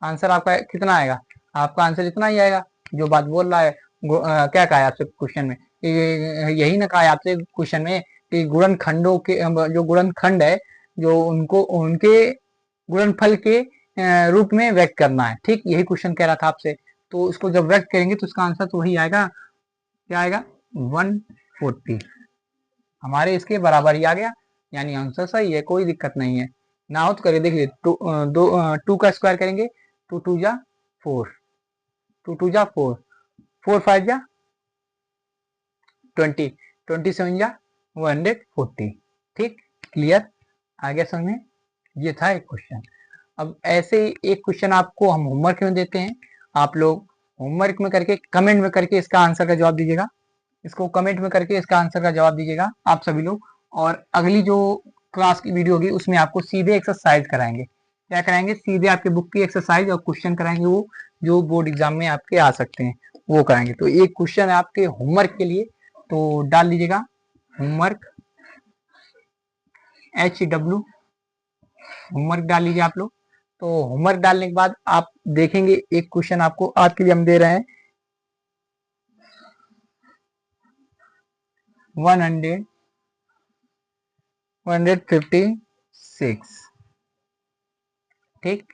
आंसर आपका कितना आएगा? आपका आंसर इतना ही आएगा जो बात बोल रहा है। क्या कहा है आपसे क्वेश्चन में? यही ना कहा है आपसे क्वेश्चन में कि गुणनखंडों के जो गुणनखंड है, जो उनको उनके गुणनफल के रूप में व्यक्त करना है। ठीक, यही क्वेश्चन कह रहा था आपसे। तो इसको जब व्यक्त करेंगे तो इसका आंसर तो वही आएगा। क्या आएगा? 140। हमारे इसके बराबर ही आ गया, यानी आंसर सही है, कोई दिक्कत नहीं है। ना हो तो करिए, देखिए 2 का स्क्वायर करेंगे, 2 2 जा 4, 2 2 जा 4, 4 5 जा 20, 27 जा 140। ठीक, क्लियर आ गया समझ में? ये था एक क्वेश्चन। अब ऐसे ही एक क्वेश्चन आपको हम होमवर्क में देते हैं, आप लोग होमवर्क में करके कमेंट में करके इसका आंसर का जवाब दीजिएगा। इसको कमेंट में करके इसका आंसर का जवाब दीजिएगा आप सभी लोग। और अगली जो क्लास की वीडियो होगी उसमें आपको सीधे एक्सरसाइज कराएंगे। क्या कराएंगे? सीधे आपके बुक की एक्सरसाइज और क्वेश्चन कराएंगे, वो जो बोर्ड एग्जाम में आपके आ सकते हैं वो कराएंगे। तो एक क्वेश्चन है आपके होमवर्क के लिए, तो डाल दीजिएगा होमवर्क, HW होमवर्क डाल लीजिए आप लोग। तो होमवर्क डालने के बाद आप देखेंगे एक क्वेश्चन आपको आज के लिए हम दे रहे हैं 156। ठीक,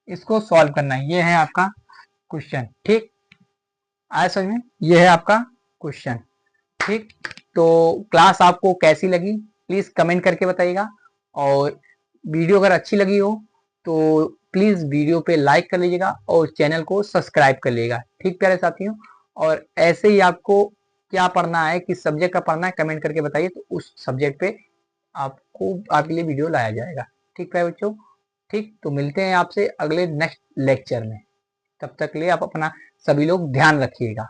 इसको सॉल्व करना है, ये है आपका क्वेश्चन। ठीक, आया समझ में? ये है आपका क्वेश्चन। ठीक, तो क्लास आपको कैसी लगी प्लीज कमेंट करके बताइएगा, और वीडियो अगर अच्छी लगी हो तो प्लीज वीडियो पे लाइक कर लीजिएगा और चैनल को सब्सक्राइब कर लीजिएगा। ठीक प्यारे साथियों, और ऐसे ही आपको क्या पढ़ना है, किस सब्जेक्ट का पढ़ना है, कमेंट करके बताइए, तो उस सब्जेक्ट पे आपको आपके लिए वीडियो लाया जाएगा। ठीक प्यारे बच्चों, ठीक, तो मिलते हैं आपसे अगले नेक्स्ट लेक्चर में। तब तक के लिए आप अपना सभी लोग ध्यान रखिएगा।